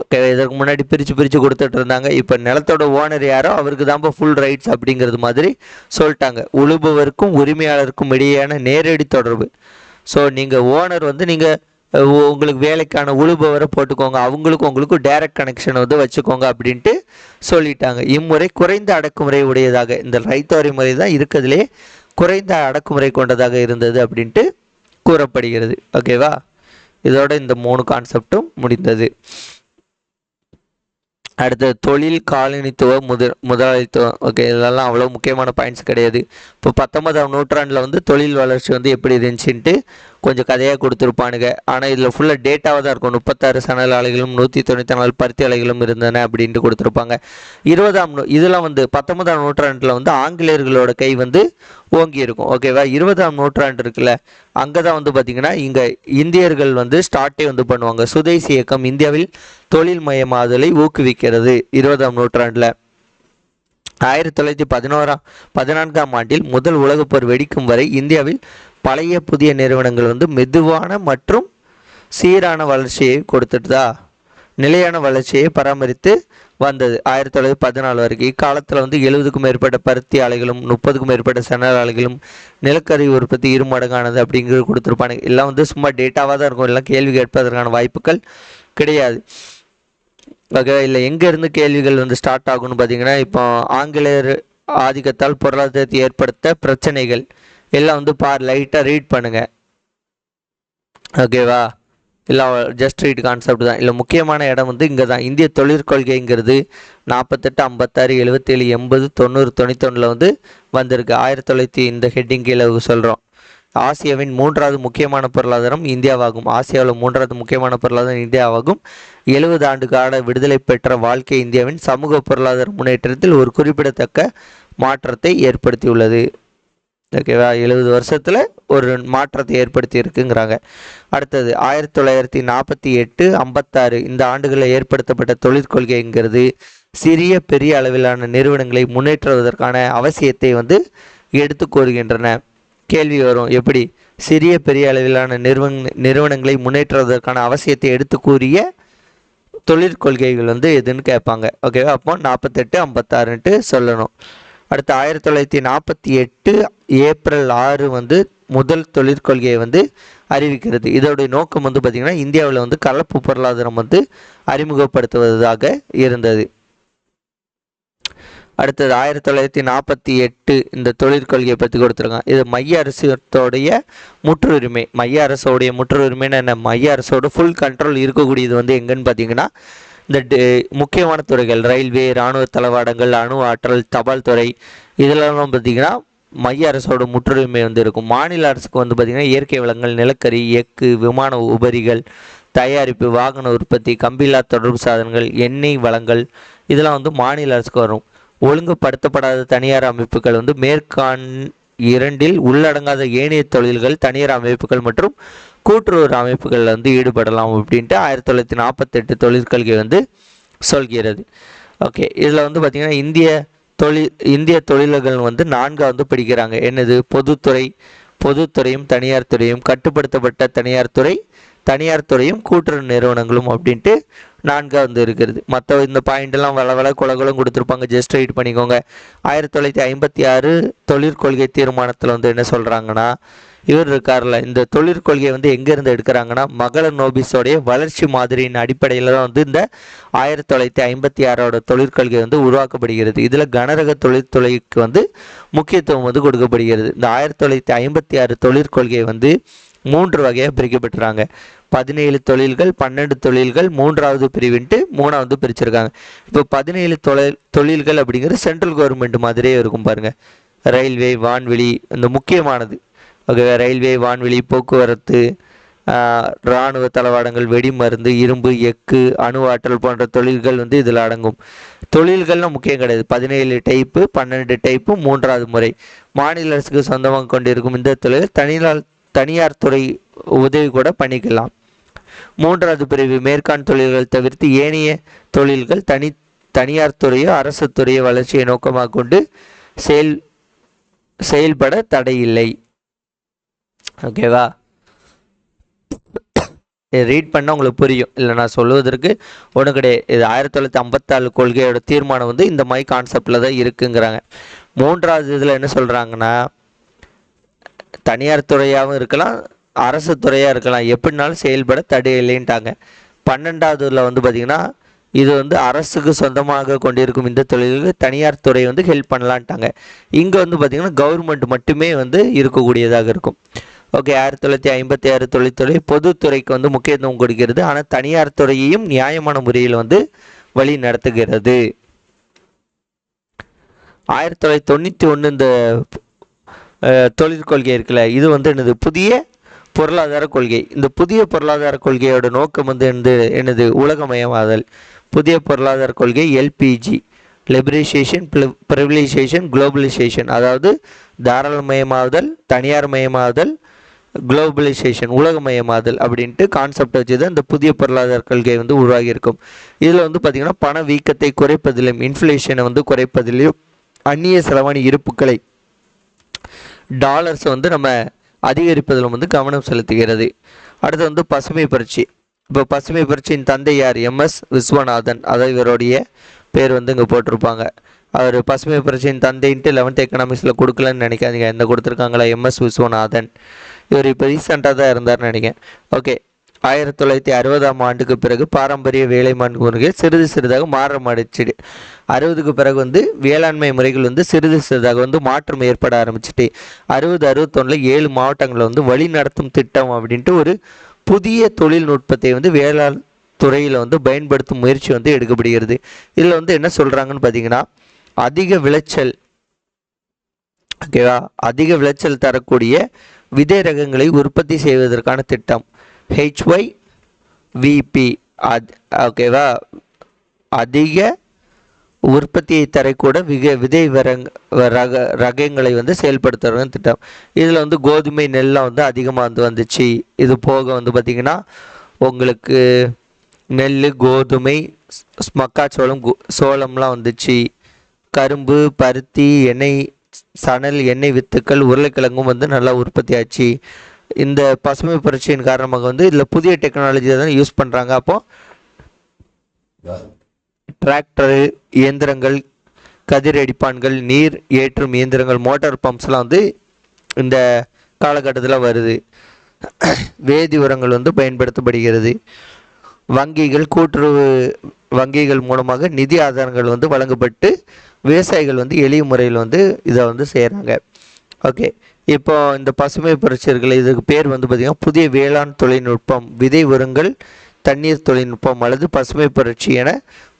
ஓகே, இதற்கு முன்னாடி பிரித்து கொடுத்துட்டு இருந்தாங்க. இப்போ நிலத்தோட ஓனர் யாரோ அவருக்கு தான் ஃபுல் ரைட்ஸ் அப்படிங்கிறது மாதிரி சொல்லிட்டாங்க. உழுபவருக்கும் உரிமையாளருக்கும் இடையேயான நேரடி தொடர்பு. ஸோ நீங்கள் ஓனர் வந்து நீங்கள் உங்களுக்கு வேலைக்கான உழுபவரை போட்டுக்கோங்க, உங்களுக்கும் டைரக்ட் கனெக்ஷன் வந்து வச்சுக்கோங்க அப்படின்ட்டு சொல்லிட்டாங்க. இம்முறை குறைந்த அடக்குமுறை உடையதாக, இந்த ரைத்தோரி முறை தான் இருக்கிறதுலே குறைந்த அடக்குமுறை கொண்டதாக இருந்தது அப்படின்ட்டு கூறப்படுகிறது. ஓகேவா, இதோட இந்த 3 கான்செப்டும் முடிந்தது. அடுத்தது தொழில் காலனித்துவ முதலாளித்துவம். ஓகே, இதெல்லாம் அவ்வளோ முக்கியமான பாயிண்ட்ஸ் கிடையாது. இப்போ 19ஆம் நூற்றாண்டில் வந்து தொழில் வளர்ச்சி வந்து எப்படி இருந்துச்சுன்ட்டு கொஞ்சம் கதையாக கொடுத்துருப்பானுங்க. ஆனால் இதில் ஃபுல்லாக டேட்டாவாக தான் இருக்கும். 36 சணல் ஆலைகளும் 194 பருத்தி ஆலைகளும் இருந்தன அப்படின்ட்டு கொடுத்துருப்பாங்க. இதெல்லாம் வந்து 19ஆம் நூற்றாண்டில் வந்து ஆங்கிலேயர்களோட கை வந்து ஓங்கி இருக்கும். ஓகேவா, 20ஆம் நூற்றாண்டு இருக்குல்ல, அங்கே தான் வந்து பார்த்திங்கன்னா இங்கே இந்தியர்கள் வந்து ஸ்டார்ட்டே வந்து பண்ணுவாங்க. சுதேசி இயக்கம் இந்தியாவில் தொழில் மயமாதலை ஊக்குவிக்கிறது. 20ஆம் நூற்றாண்டில் 1914ஆம் ஆண்டில் முதல் உலகப்போர் வெடிக்கும் வரை இந்தியாவில் பழைய புதிய நிறுவனங்கள் வந்து மெதுவான மற்றும் சீரான வளர்ச்சியை கொடுத்துட்டுதா. நிலையான வளர்ச்சியை பராமரித்து வந்தது 1914 வரைக்கும். இக்காலத்தில் வந்து 70க்கும் மேற்பட்ட பருத்தி ஆலைகளும் 30க்கும் மேற்பட்ட சணல் ஆலைகளும் நிலக்கரி உற்பத்தி இருமடங்கானது அப்படிங்கிறது கொடுத்துருப்பாங்க. எல்லாம் வந்து சும்மா டேட்டாவாக தான் இருக்கும், எல்லாம் கேள்வி கேட்பதற்கான வாய்ப்புகள் கிடையாது. ஓகே, இல்லை எங்கேருந்து கேள்விகள் வந்து ஸ்டார்ட் ஆகும்னு பார்த்தீங்கன்னா, இப்போ ஆங்கிலேயர் ஆதிக்கத்தால் பொருளாதாரத்தை ஏற்படுத்த பிரச்சனைகள் எல்லாம் வந்து லைட்டாக ரீட் பண்ணுங்க. ஓகேவா, இல்லை ஜஸ்ட் ரீட் கான்செப்ட் தான். இல்லை முக்கியமான இடம் வந்து இங்கே தான். இந்திய தொழிற்கொள்கைங்கிறது 48, 56, 77, 80, 90, 91 வந்து வந்திருக்கு. 1900 இந்த ஹெட்டிங் கீழே சொல்கிறோம். ஆசியாவின் 3வது முக்கியமான பொருளாதாரம் இந்தியாவாகும். ஆசியாவில் 3வது முக்கியமான பொருளாதாரம் இந்தியாவாகும். 70 ஆண்டு கால விடுதலை பெற்ற வாழ்க்கை இந்தியாவின் சமூக பொருளாதார முன்னேற்றத்தில் ஒரு குறிப்பிடத்தக்க மாற்றத்தை ஏற்படுத்தியுள்ளது. ஓகேவா, 70 வருஷத்தில் ஒரு மாற்றத்தை ஏற்படுத்தி இருக்குங்கிறாங்க. அடுத்தது 1948, 56 இந்த ஆண்டுகளில் ஏற்படுத்தப்பட்ட தொழிற்கொள்கைங்கிறது சிறிய பெரிய அளவிலான நிறுவனங்களை முன்னேற்றுவதற்கான அவசியத்தை வந்து எடுத்து கூறுகின்றன. கேள்வி வரும், எப்படி சிறிய பெரிய அளவிலான நிறுவனங்களை முன்னேற்றுவதற்கான அவசியத்தை எடுத்து கூறிய தொழிற்கொள்கைகள் வந்து எதுன்னு கேட்பாங்க. ஓகேவா, அப்போ 48, 56ன்ட்டு சொல்லணும். அடுத்து 1948 ஏப்ரல் 6 வந்து முதல் தொழிற்கொள்கையை வந்து அறிவிக்கிறது. இதோடைய நோக்கம் வந்து பார்த்திங்கன்னா, இந்தியாவில் வந்து கலப்பு பொருளாதாரம் வந்து அறிமுகப்படுத்துவதாக இருந்தது. அடுத்தது 1948 இந்த தொழிற்கொள்கையை பற்றி கொடுத்துருக்காங்க. இது மைய அரசோடைய முற்றுரிமை. மைய அரசோடைய முற்றுரிமைன்னு என்ன, மைய அரசோட ஃபுல் கண்ட்ரோல் இருக்கக்கூடியது வந்து எங்கன்னு பார்த்தீங்கன்னா, இந்த முக்கியமான துறைகள் ரயில்வே, இராணுவ தளவாடங்கள், அணு ஆற்றல், தபால் துறை இதெல்லாம் பார்த்திங்கன்னா மைய அரசோட முற்றுரிமை வந்து இருக்கும். மாநில அரசுக்கு வந்து பார்த்திங்கன்னா இயற்கை வளங்கள், நிலக்கரி, எஃகு, விமான உபரிகள் தயாரிப்பு, வாகன உற்பத்தி, கம்பில்லா தொடர்பு சாதனங்கள், எண்ணெய் வளங்கள் இதெல்லாம் வந்து மாநில அரசுக்கு வரும். ஒழுங்குபடுத்தப்படாத தனியார் அமைப்புகள் வந்து மேற்காண் 2ல் உள்ளடங்காத ஏனைய தொழில்கள், தனியார் அமைப்புகள் மற்றும் கூட்டுறவு அமைப்புகளில் வந்து ஈடுபடலாம் அப்படின்ட்டு 1948 தொழிற்கொள்கை வந்து சொல்கிறது. ஓகே, இதில் வந்து பார்த்திங்கன்னா இந்திய தொழில்கள் வந்து 4 வந்து பிடிக்கிறாங்க. என்னது, பொதுத்துறையும் தனியார் துறையும், கட்டுப்படுத்தப்பட்ட தனியார் துறை, தனியார் துறையும் கூட்டுறவு நிறுவனங்களும் அப்படின்ட்டு 4 வந்து இருக்கிறது. மற்ற இந்த பாயிண்டெல்லாம் வள குலகளும் கொடுத்துருப்பாங்க, ஜஸ்ட் ரைட் பண்ணிக்கோங்க. 1956 தொழிற்கொள்கை தீர்மானத்தில் வந்து என்ன சொல்கிறாங்கன்னா, இவர் இருக்கார்ல, இந்த தொழிற்கொள்கையை வந்து எங்கேருந்து எடுக்கிறாங்கன்னா, மகள நோபிஸோடைய வளர்ச்சி மாதிரியின் அடிப்படையில் தான் வந்து இந்த 1956 தொழிற்கொள்கை வந்து உருவாக்கப்படுகிறது. இதில் கனரக தொழில்துறைக்கு வந்து முக்கியத்துவம் வந்து கொடுக்கப்படுகிறது. இந்த 1956 தொழிற்கொள்கை வந்து 3 வகையாக பிரிக்கப்பட்டுறாங்க. 17 தொழில்கள், 12 தொழில்கள், 3வது பிரிவுன்ட்டு 3வது பிரிச்சிருக்காங்க. இப்போ 17 தொழில்கள் அப்படிங்கிறது சென்ட்ரல் கவர்மெண்ட் மாதிரியே இருக்கும் பாருங்க. ரயில்வே, வான்வெளி இந்த முக்கியமானது. ஓகே, ரயில்வே, வான்வெளி, போக்குவரத்து, இராணுவ தளவாடங்கள், வெடிமருந்து, இரும்பு, எஃகு, அணு ஆற்றல் போன்ற தொழில்கள் வந்து இதில் அடங்கும். தொழில்கள்லாம் முக்கியம் கிடையாது. 17 டைப்பு, 12 டைப்பு, 3வது முறை. மாநில அரசுக்கு சொந்தமாக கொண்டிருக்கும் இந்த தொழில் தனியார் துறை உதவி கூட பண்ணிக்கலாம். 3வது பிரிவு மேற்காண் தொழில்கள் தவிர்த்து ஏனைய தொழில்கள் தனியார் துறையோ அரசு துறையோ வளர்ச்சியை நோக்கமாக கொண்டு செயல்பட தடையில்லை. ஓகேவா, ரீட் பண்ணால் உங்களுக்கு புரியும். இல்லை நான் சொல்லுவதற்கு ஒன்றும் கிடையாது. இது 1954 கொள்கையோட தீர்மானம் வந்து இந்த மாதிரி கான்செப்டில் தான் இருக்குங்கிறாங்க. 3வது இதில் என்ன சொல்கிறாங்கன்னா, தனியார் துறையாகவும் இருக்கலாம், அரசு துறையாக இருக்கலாம், எப்படினாலும் செயல்பட தடை இல்லைன்ட்டாங்க. 12வதுல வந்து பார்த்திங்கன்னா, இது வந்து அரசுக்கு சொந்தமாக கொண்டிருக்கும் இந்த தொழிலுக்கு தனியார் துறை வந்து ஹெல்ப் பண்ணலான்ட்டாங்க. இங்கே வந்து பார்த்திங்கன்னா கவர்மெண்ட் மட்டுமே வந்து இருக்கக்கூடியதாக இருக்கும். ஓகே, 1956 தொழில்துறை பொதுத்துறைக்கு வந்து முக்கியத்துவம் கொடுக்கிறது. ஆனால் தனியார் துறையையும் நியாயமான முறையில் வந்து வழி நடத்துகிறது. 1991 இந்த தொழிற்கொள்கை இருக்குல்ல, இது வந்து புதிய பொருளாதார கொள்கை. இந்த புதிய பொருளாதார கொள்கையோட நோக்கம் வந்து என்னது, உலகமயமாதல். புதிய பொருளாதார கொள்கை எல்பிஜி, லிபரலைசேஷன், பிரிவிலைசேஷன், குளோபலைசேஷன். அதாவது தாராளமயமாதல், தனியார் மயமாதல், குளோபலைசேஷன், உலகமயமாதல் அப்படின்ட்டு கான்செப்ட் வச்சு தான் இந்த புதிய பொருளாதார கொள்கை வந்து உருவாகி இருக்கும். இதில் வந்து பார்த்திங்கன்னா பண வீக்கத்தை குறைப்பதிலும், இன்ஃப்ளேஷனை வந்து குறைப்பதிலும், அந்நிய செலவாணி இருப்புக்களை டாலர்ஸ் வந்து நம்ம அதிகரிப்பதிலும் வந்து கவனம் செலுத்துகிறது. அடுத்து வந்து பசுமை புரட்சி. இப்போ பசுமை புரட்சியின் தந்தை யார்? எம்எஸ் விஸ்வநாதன். அதாவது இவருடைய பேர் வந்து இங்கே போட்டிருப்பாங்க. அவர் பசுமை புரட்சியின் தந்தைன்ட்டு 11th எக்கனாமிக்ஸில் கொடுக்கலன்னு நினைக்காதீங்க, எந்த கொடுத்துருக்காங்களா? எம்எஸ் விஸ்வநாதன். இவர் இப்போ ரீசெண்டாக தான் இருந்தார்னு நினைக்கிறேன். ஓகே. 1960ஆம் ஆண்டுக்கு பிறகு பாரம்பரிய வேலைவாய்ப்பு முறைகள் சிறிது சிறிதாக மாற்றம் அடைச்சிடு. 60க்கு பிறகு வந்து வேளாண்மை முறைகள் வந்து சிறிது சிறிதாக வந்து மாற்றம் ஏற்பட ஆரம்பிச்சுட்டு 61 7 மாவட்டங்களில் வந்து வழி நடத்தும் திட்டம் அப்படின்ட்டு ஒரு புதிய தொழில்நுட்பத்தை வந்து வேளாண் துறையில் வந்து பயன்படுத்தும் முயற்சி வந்து எடுக்கப்படுகிறது. இதில் வந்து என்ன சொல்கிறாங்கன்னு பார்த்தீங்கன்னா, அதிக விளைச்சல், ஓகேவா, அதிக விளைச்சல் தரக்கூடிய விதை ரகங்களை உற்பத்தி செய்வதற்கான திட்டம் HYVP. ஓகேவா, அதிக உற்பத்தியை தரக்கூட விதை ரகங்களை வந்து செயல்படுத்துகிற திட்டம். இதில் வந்து கோதுமை நெல்லாம் வந்து அதிகமாக வந்துச்சு. இது போக வந்து பார்த்திங்கன்னா உங்களுக்கு நெல், கோதுமை, மக்காச்சோளம், சோளம்லாம் வந்துச்சு. கரும்பு, பருத்தி, எண்ணெய், சணல், எண்ணெய் வித்துக்கள், உருளைக்கிழங்கும் வந்து நல்லா உற்பத்தி ஆச்சு. இந்த பசுமை புரட்சியின் காரணமாக வந்து இதில் புதிய டெக்னாலஜியை தான் யூஸ் பண்ணுறாங்க. அப்போது டிராக்டரு, இயந்திரங்கள், கதிரடிப்பான்கள், நீர் ஏற்றும் இயந்திரங்கள், மோட்டார் பம்ப்ஸ்லாம் வந்து இந்த காலகட்டத்தில் வருது. வேதி உரங்கள் வந்து பயன்படுத்தப்படுகிறது. வங்கிகள், கூட்டுறவு வங்கிகள் மூலமாக நிதி ஆதாரங்கள் வந்து வழங்கப்பட்டு விவசாயிகள் வந்து எளிய முறையில் வந்து இதை வந்து செய்கிறாங்க. ஓகே. இப்போ இந்த பசுமை புரட்சியர்கள் இதுக்கு பேர் வந்து பார்த்திங்கன்னா புதிய வேளாண் தொழில்நுட்பம், விதை உரங்கள், தண்ணீர் தொழில்நுட்பம் அல்லது பசுமை புரட்சி என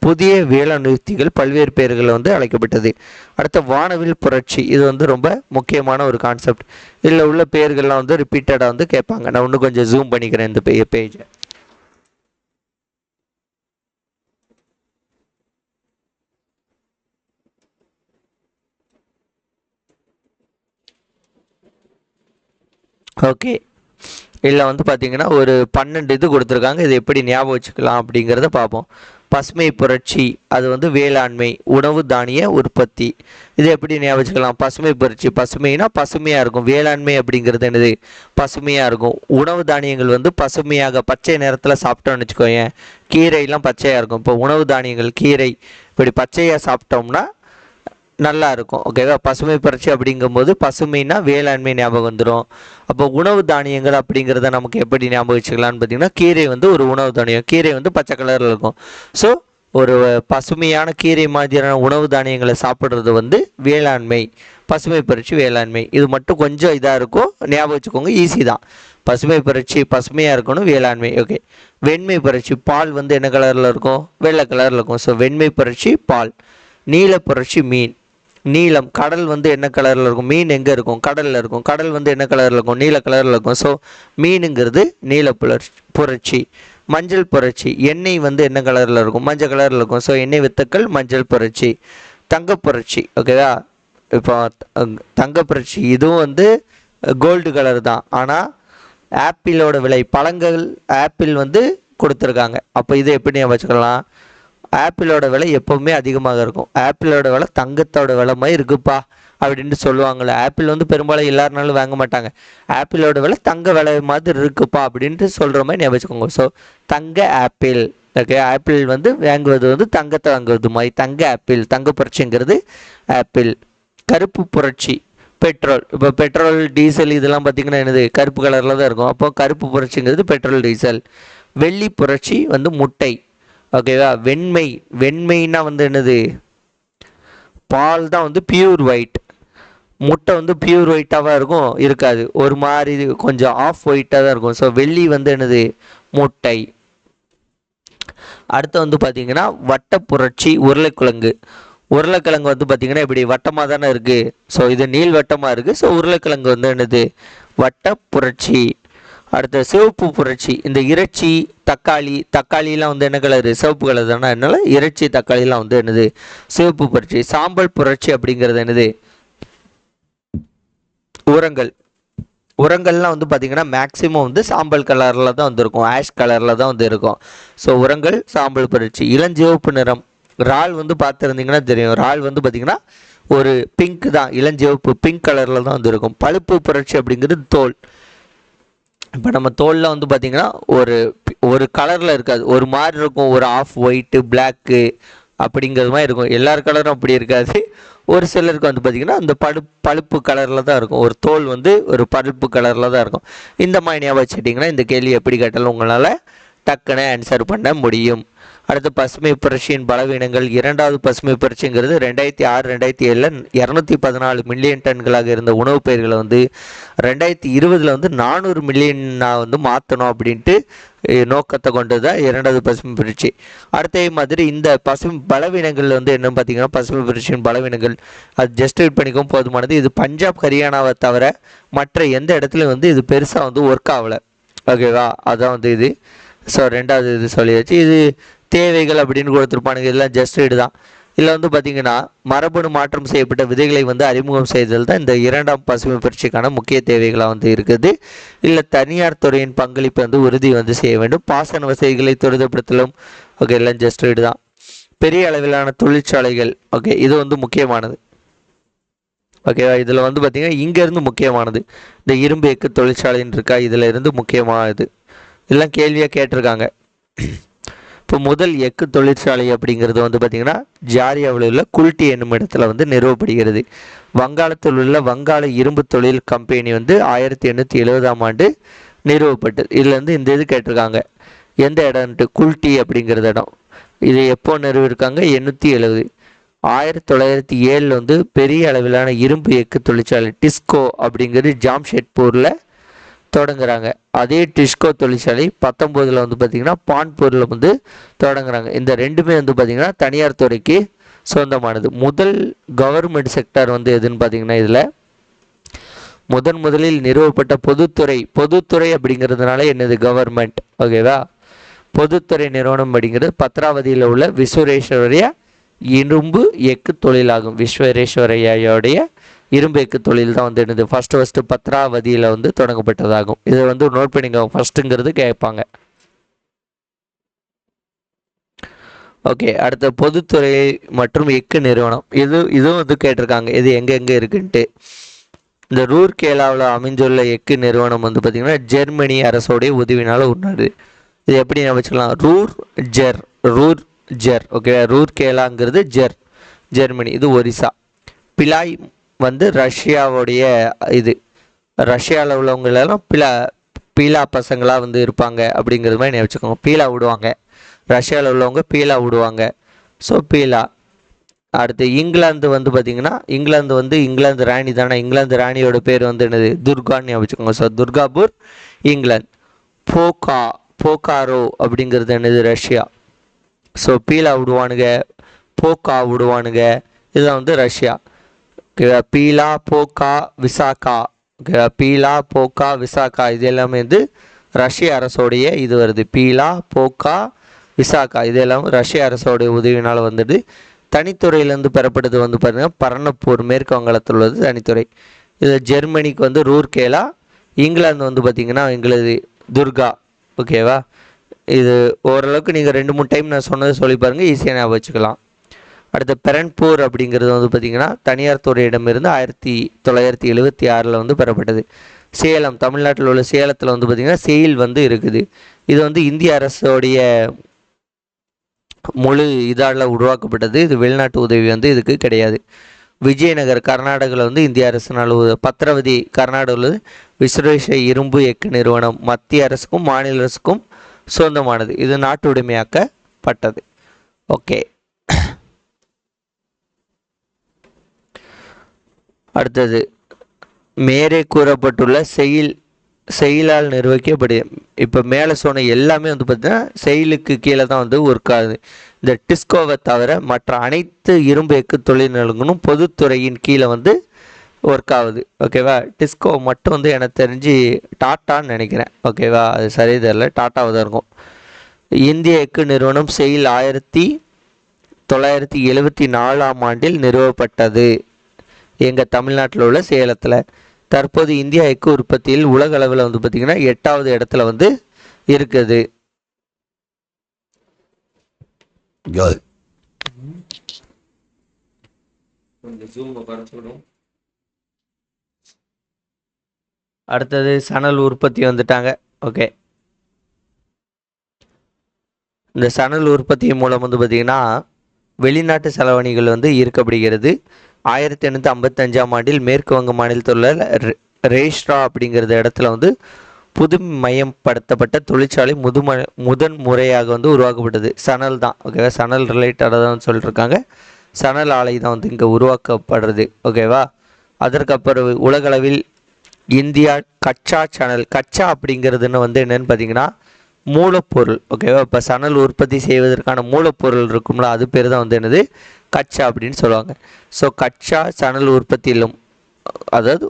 புதிய வேளாண் யுக்திகள் பல்வேறு பெயர்களில் வந்து அழைக்கப்பட்டது. அடுத்த வானவில் புரட்சி, இது வந்து ரொம்ப முக்கியமான ஒரு கான்செப்ட். இதில் உள்ள பெயர்கள்லாம் வந்து ரிப்பீட்டடாக வந்து கேட்பாங்க. நான் இன்னும் கொஞ்சம் ஜூம் பண்ணிக்கிறேன் இந்த பேஜை. ஓகே. இதில் வந்து பார்த்தீங்கன்னா ஒரு 12 இது கொடுத்துருக்காங்க. இது எப்படி ஞாபகம் வச்சுக்கலாம் அப்படிங்கிறத பார்ப்போம். பசுமை புரட்சி, அது வந்து வேளாண்மை, உணவு தானிய உற்பத்தி. இது எப்படி ஞாபகம் வச்சுக்கலாம்? பசுமை புரட்சி, பசுமைனா பசுமையாக இருக்கும். வேளாண்மை அப்படிங்கிறது என்னது? பசுமையாக இருக்கும். உணவு தானியங்கள் வந்து பசுமையாக பச்சை நேரத்தில் சாப்பிட்டோம்னு வச்சுக்கோங்க. கீரைலாம் பச்சையாக இருக்கும். இப்போ உணவு தானியங்கள், கீரை இப்படி பச்சையாக சாப்பிட்டோம்னா நல்லா இருக்கும். ஓகேவா? பசுமை புரட்சி அப்படிங்கும்போது பசுமைனா வேளாண்மை ஞாபகம் வந்துடும். அப்போ உணவு தானியங்கள் அப்படிங்கிறத நமக்கு எப்படி ஞாபகம் வச்சுக்கலான்னு பார்த்தீங்கன்னா, கீரை வந்து ஒரு உணவு தானியம். கீரை வந்து பச்சை கலரில் இருக்கும். ஸோ ஒரு பசுமையான கீரை மாதிரியான உணவு தானியங்களை சாப்பிட்றது வந்து வேளாண்மை. பசுமை புரட்சி வேளாண்மை. இது மட்டும் கொஞ்சம் இதாக இருக்கும், ஞாபகம் வச்சுக்கோங்க. ஈஸி தான். பசுமை புரட்சி பசுமையாக இருக்கணும், வேளாண்மை. ஓகே. வெண்மை புரட்சி, பால் வந்து என்ன கலரில் இருக்கும்? வெள்ளை கலரில் இருக்கும். ஸோ வெண்மை புரட்சி பால். நீல புரட்சி மீன். நீலம், கடல் வந்து என்ன கலரில் இருக்கும்? மீன் எங்கே இருக்கும்? கடலில் இருக்கும். கடல் வந்து என்ன கலரில் இருக்கும்? நீல கலரில் இருக்கும். ஸோ மீனுங்கிறது நீல புரட்சி. மஞ்சள் புரட்சி, எண்ணெய் வந்து என்ன கலரில் இருக்கும்? மஞ்சள் கலரில் இருக்கும். ஸோ எண்ணெய் வித்துக்கள், மஞ்சள் புரட்சி. தங்க புரட்சி, ஓகேவா? இப்போ தங்க புரட்சி இதுவும் வந்து கோல்டு கலர் தான். ஆனால் ஆப்பிளோட விலை, பழங்கள் ஆப்பிள் வந்து கொடுத்துருக்காங்க. அப்போ இதை எப்படி வச்சுக்கலாம்? ஆப்பிளோட விலை எப்போவுமே அதிகமாக இருக்கும். ஆப்பிளோட விலை தங்கத்தோட விலை மாதிரி இருக்குப்பா அப்படின்ட்டு சொல்லுவாங்கள்ல. ஆப்பிள் வந்து பெரும்பாலும் எல்லாருனாலும் வாங்க மாட்டாங்க. ஆப்பிளோட விலை தங்க விலை மாதிரி இருக்குப்பா அப்படின்ட்டு சொல்கிற மாதிரி ஞாபகம் வச்சுக்கோங்க. ஸோ தங்க ஆப்பிள். ஓகே. ஆப்பிள் வந்து வாங்குவது வந்து தங்கத்தை வாங்குவது மாதிரி. தங்க ஆப்பிள். தங்க புரட்சிங்கிறது ஆப்பிள். கருப்பு புரட்சி, பெட்ரோல். இப்போ பெட்ரோல், டீசல் இதெல்லாம் பார்த்திங்கன்னா என்னது? கருப்பு கலரில் தான் இருக்கும். அப்போ கருப்பு புரட்சிங்கிறது பெட்ரோல், டீசல். வெள்ளி புரட்சி வந்து முட்டை. ஓகேவா? வெண்மை, வெண்மைனா வந்து என்னது? பால் தான் வந்து பியூர் ஒயிட். முட்டை வந்து பியூர் ஒயிட்டாக இருக்கும், இருக்காது, ஒரு மாதிரி கொஞ்சம் ஆஃப் ஒயிட்டாக தான் இருக்கும். ஸோ வெள்ளி வந்து என்னது? முட்டை. அடுத்து வந்து பார்த்தீங்கன்னா வட்ட புரட்சி, உருளைக்கிழங்கு. உருளைக்கிழங்கு வந்து பார்த்தீங்கன்னா இப்படி வட்டமாக தானே இருக்குது. ஸோ இது நீள் வட்டமாக இருக்குது. ஸோ உருளைக்கிழங்கு வந்து என்னது? வட்ட புரட்சி. அடுத்த சிவப்பு புரட்சி, இந்த இறைச்சி, தக்காளிலாம் வந்து என்ன கலரு? சிவப்பு கலர் தானே. அதனால இறைச்சி, தக்காளிலாம் வந்து என்னது? சிவப்பு புரட்சி. சாம்பல் புரட்சி அப்படிங்கிறது என்னது? உரங்கள். உரங்கள்லாம் வந்து பார்த்தீங்கன்னா மேக்சிமம் வந்து சாம்பல் கலரில் தான் வந்துருக்கும், ஆஷ் கலரில் தான் வந்து இருக்கும். ஸோ உரங்கள், சாம்பல் புரட்சி. இளஞ்சிவப்பு நிறம். இறால் வந்து பார்த்துருந்தீங்கன்னா தெரியும். இறால் வந்து பார்த்தீங்கன்னா ஒரு பிங்க் தான், இளஞ்சிவப்பு பிங்க் கலரில் தான் வந்து இருக்கும். பழுப்பு புரட்சி அப்படிங்கிறது தோல். இப்போ நம்ம தோலில் வந்து பார்த்திங்கன்னா ஒரு ஒரு கலரில் இருக்காது, ஒரு மாதிரி இருக்கும், ஒரு ஆஃப் ஒயிட்டு பிளாக்கு அப்படிங்கிறது மாதிரி இருக்கும். எல்லார் கலரும் அப்படி இருக்காது. ஒரு சிலருக்கு வந்து பார்த்திங்கன்னா அந்த பழுப்பு கலரில் தான் இருக்கும், ஒரு தோல் வந்து ஒரு பழுப்பு கலரில் தான் இருக்கும். இந்த மாதிரி ஞாபகம் வச்சுட்டிங்கன்னா இந்த கேள்வி எப்படி கேட்டாலும் உங்களால் டக்குன்னு ஆன்சர் பண்ண முடியும். அடுத்து பசுமை புரட்சியின் பலவீனங்கள். இரண்டாவது பசுமை புரட்சிங்கிறது 2006 2007 214 மில்லியன் டன்களாக இருந்த உணவுப் பயிர்களை வந்து 2020 வந்து 400 மில்லியனாக வந்து மாற்றணும் அப்படின்ட்டு நோக்கத்தை கொண்டது தான் இரண்டாவது பசுமை புரட்சி. அடுத்த மாதிரி இந்த பசுமை பலவீனங்கள் வந்து என்னன்னு பார்த்தீங்கன்னா, பசுமை புரட்சியின் பலவீனங்கள் அது ஜஸ்ட் வெயிட் பண்ணிக்கவும் போதுமானது. இது பஞ்சாப் ஹரியானாவை தவிர மற்ற எந்த இடத்துலையும் வந்து இது பெருசாக வந்து ஒர்க் ஆகலை. ஓகேவா, அதான் வந்து இது. ஸோ ரெண்டாவது இது சொல்லியாச்சு. இது தேவைகள் அப்படின்னு கொடுத்துருப்பானுங்க, இதெல்லாம் ஜஸ்ட் இது தான். இதில் வந்து பார்த்திங்கன்னா மரபணு மாற்றம் செய்யப்பட்ட விதைகளை வந்து அறிமுகம் செய்தல் தான் இந்த இரண்டாம் பசுமை புரட்சிக்கான முக்கிய தேவைகளாக வந்து இருக்குது. இல்லை தனியார் துறையின் பங்களிப்பு வந்து உறுதி வந்து செய்ய வேண்டும். பாசன வசதிகளை துரிதப்படுத்தலும். ஓகே, எல்லாம் ஜஸ்ட் இது தான். பெரிய அளவிலான தொழிற்சாலைகள். ஓகே, இது வந்து முக்கியமானது. ஓகேவா, இதில் வந்து பார்த்திங்கன்னா இங்கேருந்து முக்கியமானது இந்த இரும்பு எக்கு தொழிற்சாலைன்னு இருக்கா, இதில் இருந்து முக்கியமானது இதெல்லாம் கேள்வியாக கேட்டிருக்காங்க. இப்போ முதல் எக்கு தொழிற்சாலை அப்படிங்கிறது வந்து பார்த்திங்கன்னா ஜாரியாவில் உள்ள குல்டி என்னும் இடத்துல வந்து நிறுவப்படுகிறது. வங்காளத்தில் உள்ள வங்காள இரும்பு தொழில் கம்பெனி வந்து 1870 நிறுவப்பட்டது. இதில் வந்து இந்த இது கேட்டிருக்காங்க, எந்த இடம்ட்டு குல்டி அப்படிங்கிறது இடம். இது எப்போ நிறுவிருக்காங்க? 870. 1907 வந்து பெரிய அளவிலான இரும்பு எக்கு தொழிற்சாலை டிஸ்கோ அப்படிங்கிறது ஜாம்ஷெட்பூரில் தொடங்குறாங்க. அதே டிஸ்கோ தொழிற்சாலை 19 வந்து பார்த்திங்கன்னா பான்பூரில் வந்து தொடங்குறாங்க. இந்த ரெண்டுமே வந்து பார்த்திங்கன்னா தனியார் துறைக்கு சொந்தமானது. முதல் கவர்மெண்ட் செக்டர் வந்து எதுன்னு பார்த்திங்கன்னா இதில் முதலில் நிறுவப்பட்ட பொதுத்துறை அப்படிங்கிறதுனால என்னது கவர்மெண்ட். ஓகேவா, பொதுத்துறை நிறுவனம் அப்படிங்கிறது பத்ராவதியில் உள்ள விஸ்வேஸ்வரய்யா இரும்பு எக்கு தொழிலாகும். விஸ்வேஸ்வரய்யாவுடைய இரும்பு எக்கு தொழில் தான் வந்து என்னது ஃபஸ்ட்டு பத்ராவதியில் வந்து தொடங்கப்பட்டதாகும். இதை வந்து நோட் பண்ணிங்க, ஃபஸ்ட்டுங்கிறது கேட்பாங்க. ஓகே, அடுத்த பொதுத்துறை மற்றும் எக்கு நிறுவனம். இதுவும் வந்து கேட்டிருக்காங்க, இது எங்கே இருக்குன்ட்டு. இந்த ரூர்கேலாவில் அமைந்துள்ள எக்கு நிறுவனம் வந்து பார்த்திங்கன்னா ஜெர்மனி அரசோடைய உதவினால் உண்டாது. இது எப்படி வச்சுக்கலாம்? Ruhr Kjær. ஓகே, ரூர்கேலாங்கிறது ஜெர்மனி, இது ஒரிசா. பிலாய் வந்து ரஷ்யாவுடைய இது. ரஷ்யாவில் உள்ளவங்களெல்லாம் பீலா பசங்களாக வந்து இருப்பாங்க அப்படிங்கிறது மாதிரி வச்சுக்கோங்க. பீலா விடுவாங்க, ரஷ்யாவில் உள்ளவங்க பீலா விடுவாங்க. ஸோ பீலா. அடுத்து இங்கிலாந்து வந்து பார்த்திங்கன்னா இங்கிலாந்து ராணி தானே. இங்கிலாந்து ராணியோட பேர் வந்து என்னது? துர்கான்னு வச்சுக்கோங்க. ஸோ துர்காபூர் இங்கிலாந்து. போகாரோ அப்படிங்கிறது என்னது? ரஷ்யா. ஸோ பீலா விடுவானுங்க, போக்கா விடுவானுங்க, இதுதான் வந்து ரஷ்யா. பீலா போக்கா விசாக்கா. பீலா போக்கா விசாக்கா இது எல்லாமே வந்து ரஷ்ய அரசோடைய இது வருது. பீலா போக்கா விசாக்கா இது எல்லாமே ரஷ்ய அரசோடைய உதவினால் வந்துட்டு தனித்துறையிலேருந்து பெறப்பட்டது வந்து பார்த்திங்கன்னா பர்னப்பூர் மேற்கு வங்காளத்தில் உள்ளது தனித்துறை. இது ஜெர்மனிக்கு வந்து ரூர்கேலா, இங்கிலாந்து வந்து பார்த்திங்கன்னா எங்களது துர்கா. ஓகேவா, இது ஓரளவுக்கு நீங்கள் 2-3 டைம் நான் சொன்னது சொல்லி பாருங்கள், ஈஸியாக ஞாபகம் வச்சுக்கலாம். அடுத்த பெரன்பூர் அப்படிங்கிறது வந்து பார்த்திங்கன்னா தனியார் துறையிடமிருந்து 1976 வந்து பெறப்பட்டது. சேலம், தமிழ்நாட்டில் உள்ள சேலத்தில் வந்து பார்த்திங்கன்னா செயில் வந்து இருக்குது. இது வந்து இந்திய அரசோடைய முழு இதால் உருவாக்கப்பட்டது. இது வெளிநாட்டு உதவி வந்து இதுக்கு கிடையாது. விஜயநகர் கர்நாடகாவில் வந்து இந்திய அரசினால். பத்ரவதி கர்நாடகாவில் உள்ளது. விஸ்வேஸ்வரய்யா இரும்பு எக்கு நிறுவனம் மத்திய அரசுக்கும் மாநில அரசுக்கும் சொந்தமானது. இது நாட்டு உடைமையாக்கப்பட்டது. ஓகே, அடுத்தது மேலே கூறப்பட்டுள்ள செயலால் நிர்வகிக்கப்படு. இப்போ மேலே சொன்ன எல்லாமே வந்து பார்த்தீங்கன்னா செயலுக்கு கீழே தான் வந்து ஒர்க் ஆகுது. இந்த டிஸ்கோவை தவிர மற்ற அனைத்து இரும்பு எக்கு தொழில்நுட்பங்களும் பொதுத்துறையின் கீழே வந்து ஒர்க் ஆகுது. ஓகேவா, டிஸ்கோ மட்டும் வந்து எனக்கு தெரிஞ்சு டாட்டான்னு நினைக்கிறேன். ஓகேவா, அது சரி தெரியல, டாட்டாவை தான் இருக்கும். இந்திய எக்கு நிறுவனம் செயல் 1974 நிறுவப்பட்டது. எங்கள் தமிழ்நாட்டில் உள்ள சேலத்தில். தற்போது இந்தியா எக்கு உற்பத்தியில் உலக அளவில் வந்து பார்த்திங்கன்னா 8வது இடத்துல வந்து இருக்குது. அடுத்தது சணல் உற்பத்தி வந்துட்டாங்க. ஓகே, இந்த சணல் உற்பத்தி மூலம் வந்து பார்த்திங்கன்னா வெளிநாட்டு செலவணிகள் வந்து ஈர்க்கப்படுகிறது. 1855ஆம் ஆண்டில் மேற்கு வங்க மாநிலத்தில் உள்ள ரேஷ்ரா அப்படிங்கிறது இடத்துல வந்து புதுமயப்படுத்தப்பட்ட தொழிற்சாலை முதன் முறையாக வந்து உருவாக்கப்பட்டது. சணல் தான். ஓகேவா, சணல் ரிலேட்டடாக தான் சொல்லியிருக்காங்க. சணல் ஆலை தான் வந்து இங்கே உருவாக்கப்படுறது. ஓகேவா, அதற்கப்புறம் உலகளவில் இந்தியா கச்சா சணல், கச்சா அப்படிங்கிறதுன்னு வந்து என்னென்னு பார்த்தீங்கன்னா மூலப்பொருள். ஓகேவா, இப்போ சணல் உற்பத்தி செய்வதற்கான மூலப்பொருள் இருக்கும்ல, அது பேர் தான் வந்து என்னது, கச்சா அப்படின்னு சொல்லுவாங்க. ஸோ கச்சா சணல் உற்பத்தியிலும், அதாவது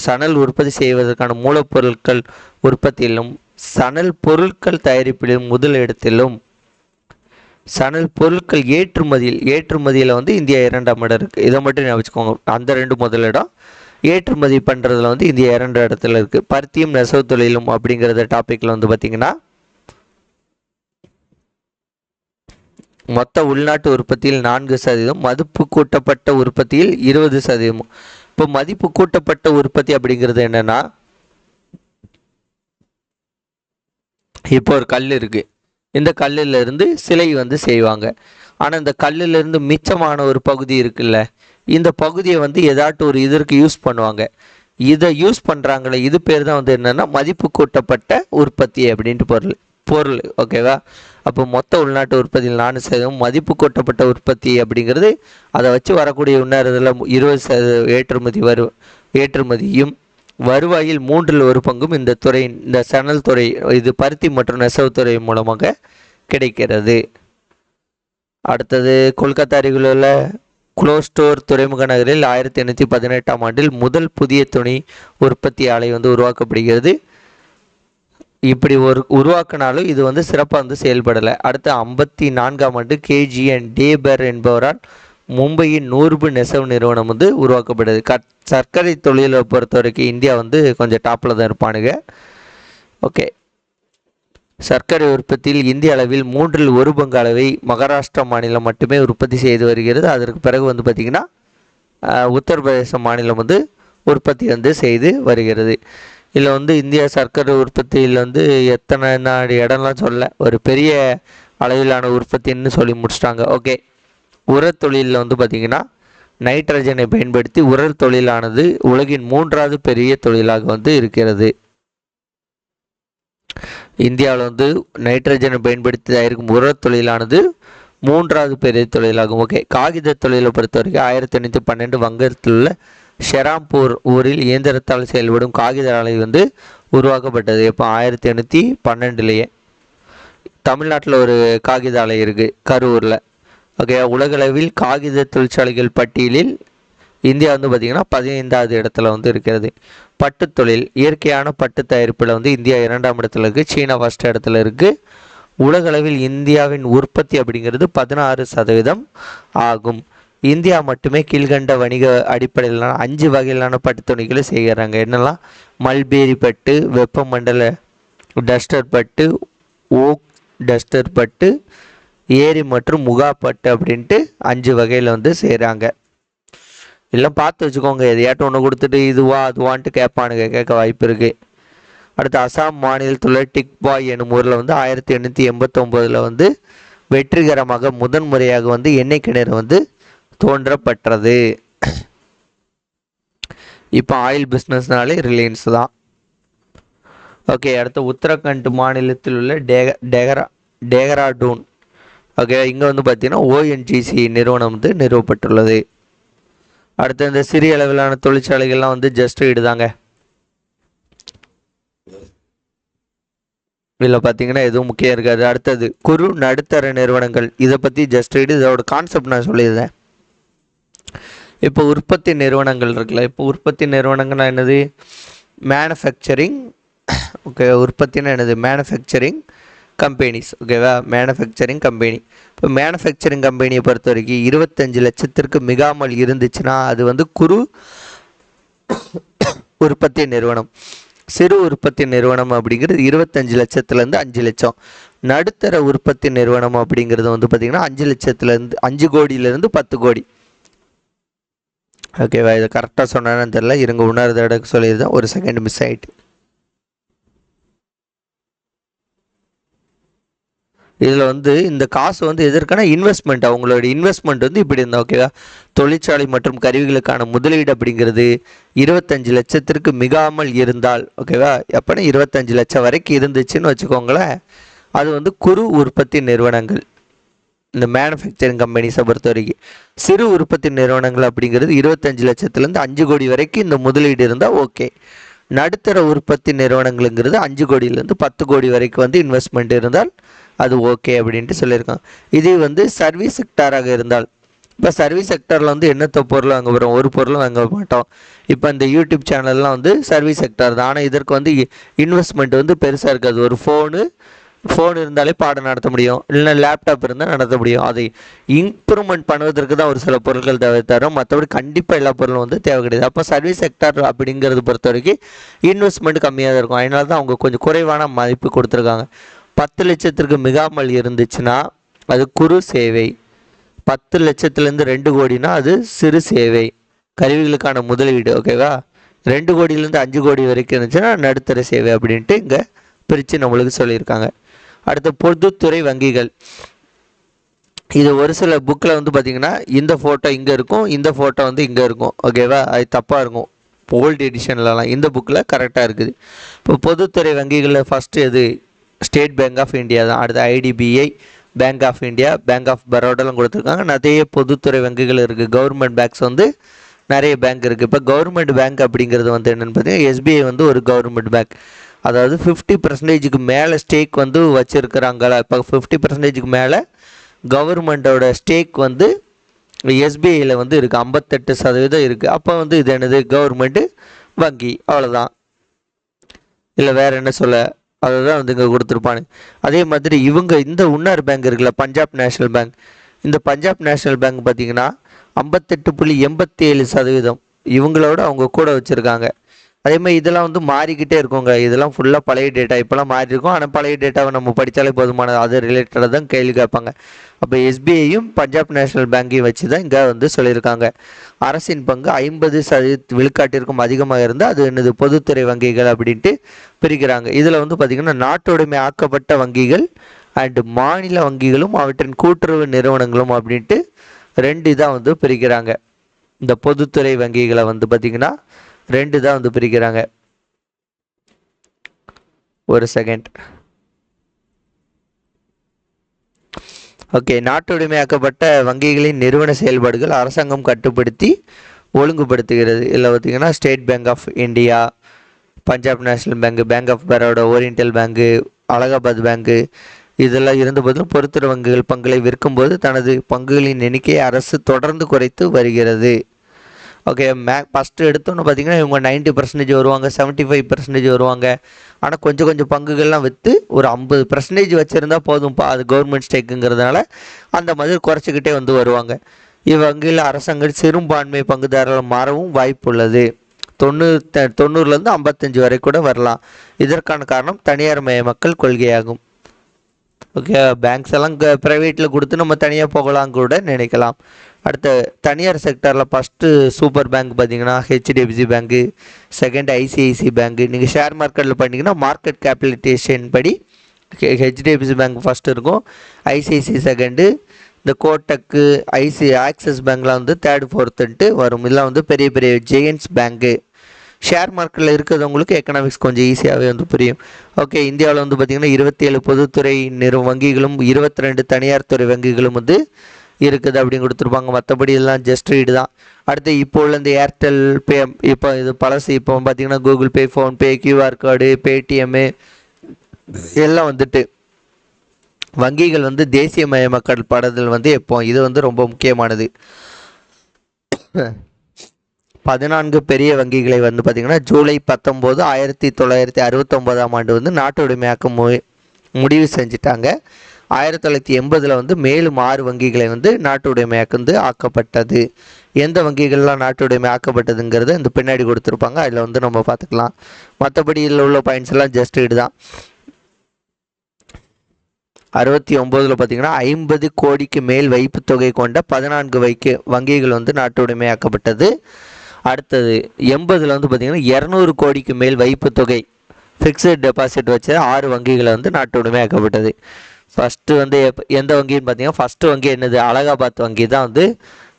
சணல் உற்பத்தி செய்வதற்கான மூலப்பொருட்கள் உற்பத்தியிலும், சணல் பொருட்கள் தயாரிப்பிலும் முதலிடத்திலும், சணல் பொருட்கள் ஏற்றுமதியில் வந்து இந்தியா 2ஆம் இடம் இருக்குது. இதை மட்டும் நான் வச்சுக்கோங்க. அந்த 2 முதலிடம். ஏற்றுமதி பண்ணுறதுல வந்து இந்தியா 2 இடத்துல இருக்குது. பருத்தியும் நெசவு தொழிலும் அப்படிங்கிறத டாப்பிக்கில் வந்து பார்த்திங்கன்னா மொத்த உள்நாட்டு உற்பத்தியில் 4%, மதிப்பு கூட்டப்பட்ட உற்பத்தியில் 20%. இப்போ மதிப்பு கூட்டப்பட்ட உற்பத்தி அப்படிங்கிறது என்னன்னா, இப்போ ஒரு கல் இருக்கு, இந்த கல்லுல இருந்து சிலை வந்து செய்வாங்க. ஆனால் இந்த கல்லுல இருந்து மிச்சமான ஒரு பகுதி இருக்குல்ல, இந்த பகுதியை வந்து ஏதாட்டும் ஒரு இதற்கு யூஸ் பண்ணுவாங்க. இதை யூஸ் பண்ணுறாங்களே, இது பேர் தான் வந்து என்னென்னா மதிப்பு கூட்டப்பட்ட உற்பத்தி அப்படின்ட்டு பொருள். ஓகேவா, அப்போ மொத்த உள்நாட்டு உற்பத்தியில் 4%, மதிப்பு கூட்டப்பட்ட உற்பத்தி அப்படிங்கிறது அதை வச்சு வரக்கூடிய உணர்றதுல 20% ஏற்றுமதியும், வருவாயில் 1/3 இந்த துறை, இந்த சணல் துறை, இது பருத்தி மற்றும் நெசவு துறை மூலமாக கிடைக்கிறது. அடுத்தது கொல்கத்தா அருகில் உள்ள குளோஸ்டோர் துறைமுக நகரில் 1818ஆம் ஆண்டில் முதல் புதிய துணி உற்பத்தி ஆலை வந்து உருவாக்கப்படுகிறது. இப்படி உருவாக்கினாலும் இது வந்து சிறப்பாக வந்து செயல்படலை. அடுத்து 54ஆம் ஆண்டு KGN டேபர் என்பவரால் மும்பையின் நூர்பு நெசவு நிறுவனம் வந்து உருவாக்கப்படுது. சர்க்கரை தொழிலை பொறுத்த வரைக்கும் இந்தியா வந்து கொஞ்சம் டாப்பில் தான் இருப்பானுங்க. ஓகே, சர்க்கரை உற்பத்தியில் இந்திய அளவில் 1/3 அளவை மகாராஷ்டிரா மாநிலம் மட்டுமே உற்பத்தி செய்து வருகிறது. அதற்கு பிறகு வந்து பார்த்திங்கன்னா உத்தரப்பிரதேச மாநிலம் வந்து உற்பத்தி வந்து செய்து வருகிறது. இதில் வந்து இந்தியா சர்க்கரை உற்பத்தியில் வந்து எத்தனை இடம்லாம் சொல்ல, ஒரு பெரிய அளவிலான உற்பத்தின்னு சொல்லி முடிச்சிட்டாங்க. ஓகே, உரத் தொழிலில் வந்து பார்த்திங்கன்னா நைட்ரஜனை பயன்படுத்தி உரல் தொழிலானது உலகின் 3வது பெரிய தொழிலாக வந்து இருக்கிறது. இந்தியாவில் வந்து நைட்ரஜனை பயன்படுத்தி தயாரிக்கும் உரத் தொழிலானது 3வது பெரிய தொழிலாகும். ஓகே, காகித தொழிலை பொறுத்த வரைக்கும் 1812 வங்கத்தில் உள்ள ஷெராம்பூர் ஊரில் இயந்திரத்தால் செயல்படும் காகித ஆலை வந்து உருவாக்கப்பட்டது. இப்போ 1812லேயே. தமிழ்நாட்டில் ஒரு காகித ஆலை இருக்குது, கரூரில். ஓகே, உலகளவில் காகித தொழிற்சாலைகள் பட்டியலில் இந்தியா வந்து பார்த்திங்கன்னா 15வது இடத்துல வந்து இருக்கிறது. பட்டு தொழில், இயற்கையான பட்டு தயாரிப்பில் வந்து இந்தியா 2ஆம் இடத்துல இருக்குது, சீனா ஃபர்ஸ்ட் இடத்துல இருக்குது. உலகளவில் இந்தியாவின் உற்பத்தி அப்படிங்கிறது 16% ஆகும். இந்தியா மட்டுமே கீழ்கண்ட வணிக அடிப்படையிலான 5 வகையிலான பட்டு துணிகளை செய்கிறாங்க. என்னெல்லாம்? மல்பேரி பட்டு, வெப்பமண்டல டஸ்டர் பட்டு, ஓக் டஸ்டர் பட்டு, ஏரி மற்றும் முகா பட்டு அப்படின்ட்டு 5 வகையில் வந்து செய்கிறாங்க. எல்லாம் பார்த்து வச்சுக்கோங்க, எதையாட்டும் ஒன்று கொடுத்துட்டு இதுவா அதுவான்ட்டு கேட்பானுங்க, கேட்க வாய்ப்பு இருக்குது. அடுத்து அசாம் மாநிலத்தில் உள்ள டிக்பாய் எனும் ஊரில் வந்து 1889 வந்து வெற்றிகரமாக முதன்முறையாக வந்து எண்ணெய் கிணறு வந்து தோன்றப்பட்டது. இப்போ ஆயில் பிஸ்னஸ்னாலே ரிலையன்ஸ் தான். ஓகே, அடுத்து உத்தரகண்ட் மாநிலத்தில் உள்ள டேகராடூன். ஓகே, இங்கே வந்து பார்த்தீங்கன்னா ONGC நிறுவனம் வந்து நிறுவப்பட்டுள்ளது. அடுத்து இந்த சிறிய அளவிலான தொழிற்சாலைகள்லாம் வந்து ஜஸ்ட் இடுதாங்க. இதில் பார்த்தீங்கன்னா எதுவும் முக்கியம் இருக்காது. அடுத்தது குறு நடுத்தர நிறுவனங்கள், இதை பற்றி ஜஸ்ட் இதோட கான்செப்ட் நான் சொல்லியிருந்தேன். இப்போ உற்பத்தி நிறுவனங்கள் இருக்குல்ல, இப்போ உற்பத்தி நிறுவனங்கள்னா என்னது? மேனுஃபேக்சரிங். ஓகே, உற்பத்தினா என்னது? Manufacturing companies. ஓகேவா, மேனுஃபேக்சரிங் கம்பெனி. இப்போ மேனுஃபேக்சரிங் கம்பெனியை பொறுத்த வரைக்கும் 25 லட்சத்திற்கு மிகாமல் இருந்துச்சுன்னா அது வந்து குறு உற்பத்தி நிறுவனம். சிறு உற்பத்தி நிறுவனம் அப்படிங்கிறது 25 லட்சத்துலேருந்து 5 லட்சம். நடுத்தர உற்பத்தி நிறுவனம் அப்படிங்கிறது வந்து பார்த்திங்கன்னா 5 லட்சத்துலேருந்து 5 கோடியிலேருந்து 10 கோடி. ஓகேவா? இதை கரெக்டாக சொன்னான்னு தெரியல, இருங்க இன்னொரு தடவை சொல்லியிருந்தேன், ஒரு செகண்ட் மிஸ் ஆகிட்டு. இதில் வந்து இந்த காசு வந்து எதற்கான இன்வெஸ்ட்மெண்ட், அவங்களோட இன்வெஸ்ட்மெண்ட் வந்து இப்படி இருந்தால் ஓகேவா? தொழிற்சாலை மற்றும் கருவிகளுக்கான முதலீடு அப்படிங்கிறது 25 லட்சத்திற்கு மிகாமல் இருந்தால் ஓகேவா? எப்போனா 25 லட்சம் வரைக்கும் இருந்துச்சுன்னு வச்சுக்கோங்களேன், அது வந்து குறு உற்பத்தி நிறுவனங்கள், இந்த மேனுஃபேக்சரிங் கம்பெனிஸை பொறுத்த வரைக்கும். சிறு உற்பத்தி நிறுவனங்கள் அப்படிங்கிறது 25 லட்சத்துலேருந்து 5 கோடி வரைக்கும் இந்த முதலீடு இருந்தால் ஓகே. நடுத்தர உற்பத்தி நிறுவனங்களுங்கிறது 5 கோடியிலேருந்து 10 கோடி வரைக்கும் வந்து இன்வெஸ்ட்மெண்ட் இருந்தால் அது ஓகே அப்படின்ட்டு சொல்லியிருக்காங்க. இது வந்து சர்வீஸ் செக்டாராக இருந்தால், இப்போ சர்வீஸ் செக்டாரில் வந்து என்னத்த பொருள் வாங்க போகிறோம், ஒரு பொருளும் வாங்க மாட்டோம். இப்போ இந்த யூடியூப் சேனல்லாம் வந்து சர்வீஸ் செக்டார் தான், ஆனால் இதற்கு வந்து இன்வெஸ்ட்மெண்ட் வந்து பெருசாக இருக்காது. ஒரு ஃபோன் இருந்தாலே பாடம் நடத்த முடியும், இல்லைன்னா லேப்டாப் இருந்தால் நடத்த முடியும். அதை இம்ப்ரூவ்மெண்ட் பண்ணுவதற்கு தான் ஒரு சில பொருட்கள் தேவை தரும், மற்றபடி கண்டிப்பாக எல்லா பொருளும் வந்து தேவை கிடையாது. அப்போ சர்வீஸ் செக்டார் அப்படிங்கிறது பொறுத்த வரைக்கும் இன்வெஸ்ட்மெண்ட் கம்மியாக தான் இருக்கும். அதனால தான் அவங்க கொஞ்சம் குறைவான மதிப்பு கொடுத்துருக்காங்க. 10 லட்சத்திற்கு மிகாமல் இருந்துச்சுன்னா அது குறு சேவை, 10 லட்சத்துலேருந்து 2 கோடினா அது சிறு சேவை கருவிகளுக்கான முதலீடு ஓகேவா? 2 கோடியிலேருந்து 5 கோடி வரைக்கும் இருந்துச்சுன்னா நடுத்தர சேவை அப்படின்ட்டு இங்கே பிரித்து நம்மளுக்கு சொல்லியிருக்காங்க. அடுத்து பொதுத்துறை வங்கிகள். இது ஒரு சில புக்கில் வந்து பார்த்திங்கன்னா இந்த ஃபோட்டோ இங்கே இருக்கும், இந்த ஃபோட்டோ வந்து இங்கே இருக்கும் ஓகேவா? அது தப்பாக இருக்கும் ஓல்டு எடிஷன்லலாம், இந்த புக்கில் கரெக்டாக இருக்குது. இப்போ பொதுத்துறை வங்கிகளில் ஃபஸ்ட்டு எது? ஸ்டேட் பேங்க் ஆஃப் இந்தியா தான். அடுத்து IDBI, bank of India, bank of பரோடாலாம் கொடுத்துருக்காங்க. நிறைய பொதுத்துறை வங்கிகள் இருக்குது. கவர்மெண்ட் பேங்க்ஸ் வந்து நிறைய பேங்க் இருக்குது. இப்போ கவர்மெண்ட் பேங்க் அப்படிங்கிறது வந்து என்னென்னு பார்த்தீங்கன்னா எஸ்பிஐ வந்து ஒரு கவர்மெண்ட் பேங்க். அதாவது 50% மேலே ஸ்டேக் வந்து வச்சுருக்கிறாங்களா, இப்போ 50% மேலே கவர்மெண்ட்டோட ஸ்டேக் வந்து எஸ்பிஐயில் வந்து இருக்குது, 58% இருக்குது. அப்போ வந்து இது என்னது? கவர்மெண்ட்டு வங்கி, அவ்வளோதான். இல்லை வேறு என்ன சொல்ல, அதை தான் வந்து இங்கே கொடுத்துருப்பானு. அதே மாதிரி இவங்க இந்த இன்னொரு பேங்க் இருக்குல்ல, பஞ்சாப் நேஷ்னல் பேங்க். இந்த பஞ்சாப் நேஷ்னல் பேங்க் பார்த்திங்கன்னா 58.87% இவங்களோட அவங்க கூட வச்சுருக்காங்க. அதே மாதிரி இதெல்லாம் வந்து மாறிக்கிட்டே இருக்குங்க, இதெல்லாம் ஃபுல்லாக பழைய டேட்டா, இப்போலாம் மாறி இருக்கும். ஆனால் பழைய டேட்டாவை நம்ம படித்தாலே போதுமானது, அது ரிலேட்டடாக தான் கேள்வி கேட்பாங்க. அப்போ எஸ்பிஐயும் பஞ்சாப் நேஷ்னல் பேங்கையும் வச்சு தான் இங்கே வந்து சொல்லியிருக்காங்க. அரசின் பங்கு 50% விழுக்காட்டிற்கும் அதிகமாக இருந்தால் அது என்னது? பொதுத்துறை வங்கிகள் அப்படின்ட்டு பிரிக்கிறாங்க. இதில் வந்து பார்த்திங்கன்னா நாட்டுடைமை ஆக்கப்பட்ட வங்கிகள் அண்டு மாநில வங்கிகளும் அவற்றின் கூட்டுறவு நிறுவனங்களும் அப்படின்ட்டு 2 இதாக வந்து பிரிக்கிறாங்க. இந்த பொதுத்துறை வங்கிகளை வந்து பார்த்திங்கன்னா 2 தான் வந்து பிரிக்கிறாங்க. ஒரு செகண்ட். ஓகே, நாட்டுடைமையாக்கப்பட்ட வங்கிகளின் நிறுவன செயல்பாடுகள் அரசாங்கம் கட்டுப்படுத்தி ஒழுங்குபடுத்துகிறது. இதில் பார்த்திங்கன்னா State Bank of India, Punjab National Bank, Bank of Baroda, Oriental Bank, Allahabad Bank இதெல்லாம் இருந்தபோதிலும் பொதுத்துறை வங்கிகள் பங்குகளை விற்கும்போது தனது பங்குகளின் எண்ணிக்கையை அரசு தொடர்ந்து குறைத்து வருகிறது. ஓகே, ஃபஸ்ட்டு எடுத்தோன்னு பார்த்தீங்கன்னா இவங்க 90% வருவாங்க, 75% வருவாங்க. ஆனால் கொஞ்சம் கொஞ்சம் பங்குகள்லாம் விற்று ஒரு 50% வச்சுருந்தா போதும்ப்பா, அது கவர்மெண்ட் ஸ்டேக்குங்கிறதுனால அந்த மாதிரி குறைச்சிக்கிட்டே வந்து வருவாங்க. இவ்வங்கியில் அரசாங்கம் சிறுபான்மை பங்குதாரர்கள் மாறவும் வாய்ப்பு உள்ளது. 90லேருந்து 55 வரை கூட வரலாம். இதற்கான காரணம் தனியார் மயமாக்கல் கொள்கையாகும். ஓகே, பேங்க்ஸ் எல்லாம் ப்ரைவேட்டில் கொடுத்து நம்ம தனியாக போகலாம் கூட நினைக்கலாம். அடுத்த தனியார் செக்டரில் ஃபஸ்ட்டு சூப்பர் பேங்க் பார்த்தீங்கன்னா ஹெச்டிஎஃப்சி பேங்க்கு, செகண்ட் ஐசிஐசி பேங்க்கு. நீங்கள் ஷேர் மார்க்கெட்டில் பண்ணிங்கன்னா மார்க்கெட் கேபிட்டலைசேஷன் படி ஹெச்டிஎஃப்சி பேங்க் ஃபஸ்ட்டு இருக்கும், ஐசிஐசி செகண்டு, இந்த கோட்டக்கு ஆக்சிஸ் பேங்க்லாம் வந்து தேர்டு ஃபோர்த்துன்ட்டு வரும். இதெல்லாம் வந்து பெரிய பெரிய ஜெயண்ட்ஸ் பேங்க்கு. ஷேர் மார்க்கெட்டில் இருக்கிறவங்களுக்கு எக்கனாமிக்ஸ் கொஞ்சம் ஈஸியாகவே வந்து புரியும். ஓகே, இந்தியாவில் வந்து பார்த்திங்கன்னா 27 பொதுத்துறை வங்கிகளும் 22 தனியார் துறை வங்கிகளும் வந்து இருக்குது அப்படின்னு கொடுத்துருப்பாங்க. மற்றபடி எல்லாம் ஜஸ்ட் ரீடு தான். அடுத்து இப்போ உள்ள இந்த ஏர்டெல் பே, இப்போ இது பழசு, இப்போ பார்த்திங்கன்னா Google Pay, PhonePe, QR card, Paytm எல்லாம் வந்துட்டு வங்கிகள் வந்து தேசியமயமாக்கல் படுதல் வந்து எப்போ, இது வந்து ரொம்ப முக்கியமானது. 14 பெரிய வங்கிகளை வந்து பார்த்திங்கன்னா ஜூலை 19, 1969ஆம் ஆண்டு வந்து நாட்டு உடைமையாக்க முடிவு செஞ்சுட்டாங்க. 1980 வந்து மேலும் 6 வங்கிகளை வந்து நாட்டு உடைமையாக்க வந்து ஆக்கப்பட்டது. எந்த வங்கிகள்லாம் நாட்டு உடைமை ஆக்கப்பட்டதுங்கிறத இந்த பின்னாடி கொடுத்துருப்பாங்க, அதில் வந்து நம்ம பார்த்துக்கலாம். மற்றபடி இதில் உள்ள பாயிண்ட்ஸ் எல்லாம் ஜஸ்ட் இதுதான். 69 பார்த்தீங்கன்னா 50 கோடிக்கு மேல் வைப்பு தொகை கொண்ட 14 வங்கிகள் வந்து நாட்டுடைமையாக்கப்பட்டது. அடுத்தது 80 வந்து பார்த்தீங்கன்னா 200 கோடிக்கு மேல் வைப்பு தொகை ஃபிக்ஸட் டெபாசிட் வச்ச 6 வங்கிகளை வந்து நாட்டுடைமையாக்கப்பட்டது. ஃபஸ்ட்டு வந்து எந்த வங்கின்னு பார்த்தீங்கன்னா ஃபஸ்ட்டு வங்கி என்னது, அலகாபாத் வங்கி தான் வந்து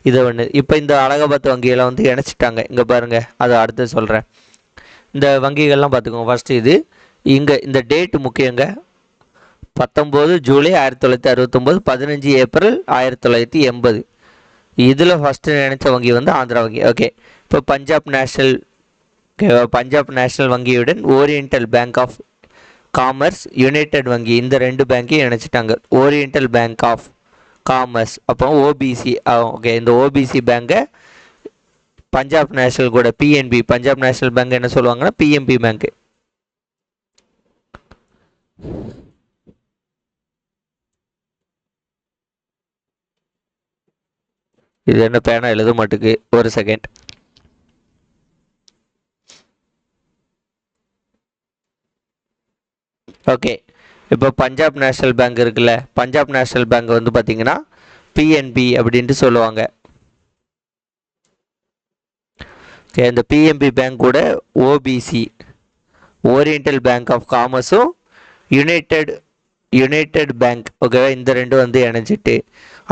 இதை ஒன்று. இப்போ இந்த அலகாபாத் வங்கியெல்லாம் வந்து இணைச்சிட்டாங்க. இங்கே பாருங்கள், அதை அடுத்து சொல்கிறேன். இந்த வங்கிகள்லாம் பார்த்துக்கோங்க. ஃபஸ்ட்டு இது இங்கே இந்த டேட்டு முக்கியங்க. 19 ஜூலை 1969, 15 ஏப்ரல் 1980. இதில் ஃபஸ்ட்டு நினைச்ச வங்கி வந்து ஆந்திரா வங்கி. ஓகே, இப்போ பஞ்சாப் நேஷனல் வங்கியுடன் Oriental bank of Commerce, United வங்கி, இந்த 2 பேங்கையும் இணைச்சிட்டாங்க. ஓரியண்டல் பேங்க் ஆஃப் காமர்ஸ், அப்போ ஓபிசி. ஓகே, இந்த ஓபிசி பேங்கை பஞ்சாப் நேஷனல் கூட பிஎன்பி, பஞ்சாப் நேஷனல் பேங்க் என்ன சொல்லுவாங்கன்னா பிஎன்பி பேங்க். இது என்ன பேனா எழுத மாட்டுக்கு, ஒரு செகண்ட். ஓகே, இப்போ பஞ்சாப் நேஷனல் பேங்க் இருக்குல்ல, பஞ்சாப் நேஷனல் பேங்க் வந்து பார்த்தீங்கன்னா பிஎன்பி அப்படின்ட்டு சொல்லுவாங்க. ஓகே, இந்த பிஎன்பி பேங்க் கூட ஓபிசி, ஓரியண்டல் பேங்க் ஆஃப் காமர்ஸும் யுனைடெட் பேங்க், ஓகேவா, இந்த 2 வந்து இணைஞ்சிட்டு.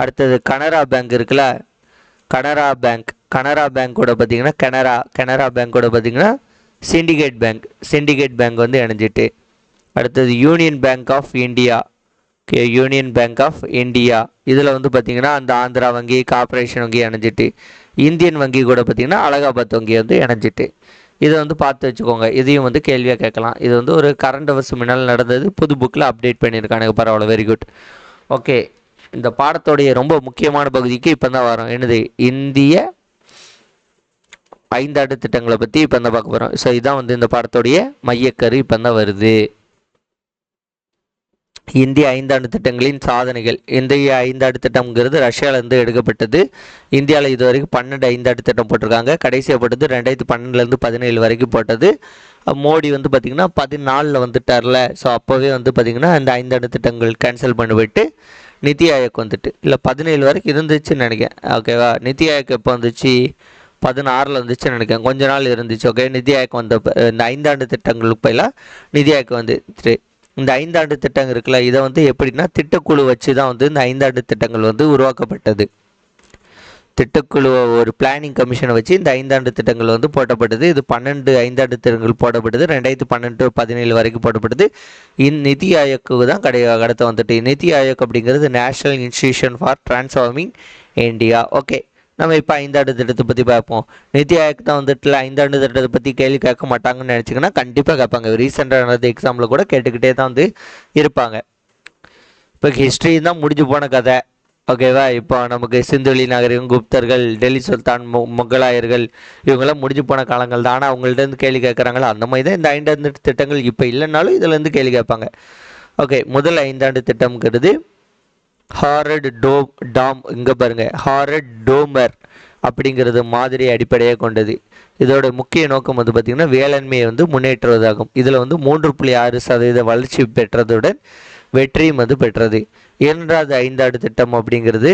அடுத்தது கனரா பேங்க் இருக்குல்ல, கனரா பேங்க் கூட பார்த்தீங்கன்னா கனரா பேங்க் கூட பார்த்தீங்கன்னா சிண்டிகேட் பேங்க் வந்து இணைஞ்சிட்டு. அடுத்தது Union Bank of India. Okay, Union Bank of India இதில் வந்து பார்த்தீங்கன்னா அந்த ஆந்திரா வங்கி, கார்ப்பரேஷன் வங்கி இணைஞ்சிட்டு. இந்தியன் வங்கி கூட பார்த்தீங்கன்னா அலகாபாத் வங்கி வந்து இணைஞ்சிட்டு. இதை வந்து பார்த்து வச்சுக்கோங்க. இதையும் வந்து கேள்வியாக கேட்கலாம். இது வந்து ஒரு கரண்ட் அவர்ஸ் முன்னால் நடந்தது, புது புக்கில் அப்டேட் பண்ணியிருக்கானுங்க. பரவாயில்ல, வெரி குட். ஓகே, இந்த பாடத்தோடைய ரொம்ப முக்கியமான பகுதிக்கு இப்போ தான் வரோம். என்னது, இந்திய 5 ஆண்டு திட்டங்களை பற்றி இப்போ தான் பார்க்க போகிறோம். ஸோ இதுதான் வந்து இந்த பாடத்தோடைய மையக்கரு இப்போ தான் வருது. இந்திய 5 ஆண்டு திட்டங்களின் சாதனைகள். இந்திய 5 ஆண்டு திட்டம்ங்கிறது ரஷ்யாவிலேருந்து எடுக்கப்பட்டது. இந்தியாவில் இது வரைக்கும் 12 5 ஆண்டு திட்டம் போட்டிருக்காங்க. கடைசியாக போட்டது 2012 17 வரைக்கும் போட்டது. மோடி வந்து பார்த்திங்கன்னா 14 வந்துட்டார்ல. ஸோ அப்போவே வந்து பார்த்திங்கன்னா இந்த 5 ஆண்டு திட்டங்கள் கேன்சல் பண்ணிவிட்டு நிதி ஆயோக் வந்துட்டு, இல்லை 17 வரைக்கும் இருந்துச்சுன்னு நினைக்கிறேன். ஓகேவா, நிதி ஆயோக் எப்போ வந்துச்சு, 16 வந்துச்சுன்னு நினைக்கிறேன். கொஞ்ச நாள் இருந்துச்சு. ஓகே, நிதி ஆயோக் வந்த இந்த 5 ஆண்டு திட்டங்களுக்கு பயிலாக நிதி ஆயோக் வந்துட்டு. இந்த 5 ஆண்டு திட்டம் இருக்குல்ல, இதை வந்து எப்படின்னா திட்டக்குழு வச்சு தான் வந்து இந்த 5 ஆண்டு திட்டங்கள் வந்து உருவாக்கப்பட்டது. திட்டக்குழு ஒரு பிளானிங் கமிஷனை வச்சு இந்த 5 ஆண்டு திட்டங்கள் வந்து போட்டப்பட்டது. இது 12 5 ஆண்டு திட்டங்கள் போடப்பட்டது. 2012 17 வரைக்கும் போடப்பட்டது. நிதி ஆயோக்கு தான் கடத்த வந்துட்டு. நிதி ஆயோக் அப்படிங்கிறது national institution for transforming India. Okay, நம்ம இப்போ 5 ஆண்டு திட்டத்தை பற்றி பார்ப்போம். நிதி ஆயோக் தான் வந்துட்டு 5 ஆண்டு திட்டத்தை பற்றி கேள்வி கேட்க மாட்டாங்கன்னு நினச்சிங்கன்னா கண்டிப்பாக கேட்பாங்க. ரீசெண்டாக நடந்த எக்ஸாமில் கூட கேட்டுக்கிட்டே தான் வந்து இருப்பாங்க. இப்போ ஹிஸ்ட்ரி தான் முடிஞ்சு போன கதை. ஓகேவா, இப்போ நமக்கு சிந்துவெளி நாகரிகம், குப்தர்கள், டெல்லி சுல்தான், முகலாயர்கள், இவங்கெல்லாம் முடிஞ்சு போன காலங்கள் தான். ஆனால் அவங்கள்ட்ட கேள்வி கேட்குறாங்களா, அந்த மாதிரி தான் இந்த 5 ஆண்டு திட்டங்கள் இப்போ இல்லைனாலும் இதுலேருந்து கேள்வி கேட்பாங்க. ஓகே, முதல் 5 ஆண்டு திட்டம்ங்கிறது ஹாரட் டாம், இங்கே பாருங்கள், ஹாரட் டோமர் அப்படிங்கிறது மாதிரி அடிப்படையாக கொண்டது. இதோட முக்கிய நோக்கம் வந்து பார்த்திங்கன்னா வேளாண்மையை வந்து முன்னேற்றுவதாகும். இதில் வந்து 3.6% வளர்ச்சி பெற்றதுடன் வெற்றியும் வந்து பெற்றது. 2வது 5 ஆண்டு திட்டம் அப்படிங்கிறது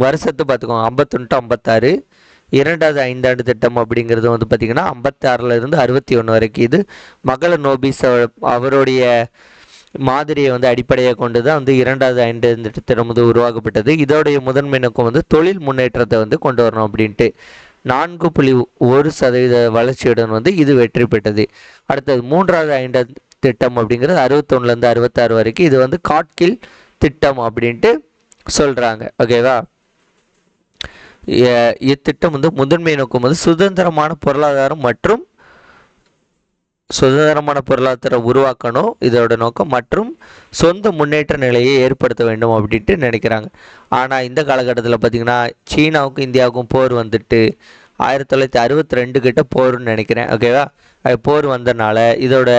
வருஷத்து பார்த்துக்கோங்க 51 56. 2வது 5 ஆண்டு திட்டம் அப்படிங்கிறது வந்து பார்த்திங்கன்னா 56 61 வரைக்கும். இது மகள நோபிஸ் அவருடைய மாதிரியை வந்து அடிப்படையாக கொண்டு தான் வந்து 2வது 5 ஆண்டு திட்டம் வந்து உருவாக்கப்பட்டது. இதோடைய முதன்மை நோக்கம் வந்து தொழில் முன்னேற்றத்தை வந்து கொண்டு வரணும் அப்படின்ட்டு. 4.1% வளர்ச்சியுடன் வந்து இது வெற்றி பெற்றது. அடுத்தது 3வது 5 ஆண்டு திட்டம் அப்படிங்கிறது 61 66 வரைக்கும். இது வந்து காட்கில் திட்டம் அப்படின்ட்டு சொல்கிறாங்க. ஓகேவா, இத்திட்டம் வந்து முதன்மை நோக்கம் வந்து சுதந்திரமான பொருளாதாரம் உருவாக்கணும் இதோட நோக்கம், மற்றும் சொந்த முன்னேற்ற நிலையை ஏற்படுத்த வேண்டும் அப்படின்ட்டு நினைக்கிறாங்க. ஆனால் இந்த காலகட்டத்தில் பார்த்திங்கன்னா சீனாவுக்கும் இந்தியாவுக்கும் போர் வந்துட்டு 1962 கிட்ட போர்னு நினைக்கிறேன். ஓகேவா, போர் வந்தனால இதோட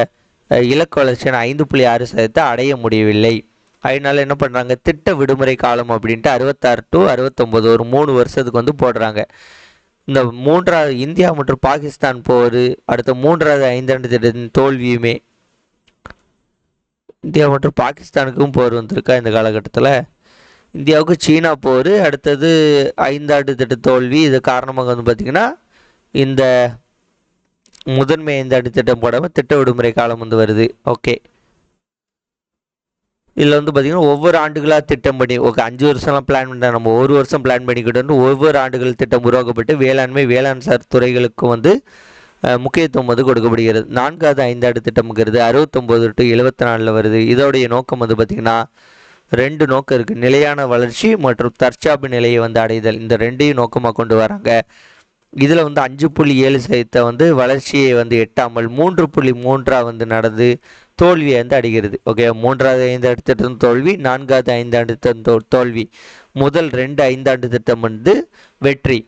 இலக்கு வளர்ச்சியான 5.6% அடைய முடியவில்லை. அதனால என்ன பண்ணுறாங்க, திட்ட விடுமுறை காலம் அப்படின்ட்டு 66 to 69 ஒரு 3 வருஷத்துக்கு வந்து போடுறாங்க. இந்த 3வது இந்தியா மற்றும் பாகிஸ்தான் போர், அடுத்த 3வது 5 ஆண்டு திட்டத்தின் தோல்வியுமே இந்தியா மற்றும் பாகிஸ்தானுக்கும் போர் வந்திருக்கா இந்த காலகட்டத்தில்? இந்தியாவுக்கு சீனா போர், அடுத்தது 5 ஆண்டு திட்ட தோல்வி. இது காரணமாக வந்து பார்த்திங்கன்னா இந்த முதன்மை 5 ஆண்டு திட்டம் போடாமல் திட்ட விடுமுறை காலம் வந்து வருது. ஓகே, இதில் வந்து பார்த்திங்கன்னா ஒவ்வொரு ஆண்டுகளாக திட்டம் பண்ணி, ஓகே 5 வருஷம்லாம் பிளான் பண்ண, நம்ம ஒரு வருஷம் பிளான் பண்ணிக்கிட்டு ஒவ்வொரு ஆண்டுகள் திட்டம் உருவாக்கப்பட்டு வேளாண்மை வேளாண் சார் துறைகளுக்கு வந்து முக்கியத்துவம் வந்து கொடுக்கப்படுகிறது. 4வது 5 ஆண்டு திட்டம்ங்கிறது 69 to 74 வருது. இதோடைய நோக்கம் வந்து பார்த்திங்கன்னா 2 நோக்கம் இருக்குது. நிலையான வளர்ச்சி மற்றும் தற்சார்பு நிலையை வந்து அடைதல். இந்த 2ஐயும் நோக்கமாக கொண்டு வராங்க. இதில் வந்து 5.7% வந்து வளர்ச்சியை வந்து எட்டாமல் 3.3 வந்து நடந்து தோல்வியை வந்து அடைகிறது. ஓகே, 3வது 5 ஆண்டு திட்டம் தோல்வி, 4வது 5 ஆண்டு திட்டம் தோல்வி. முதல் 2 5 ஆண்டு திட்டம் வந்து வெற்றி.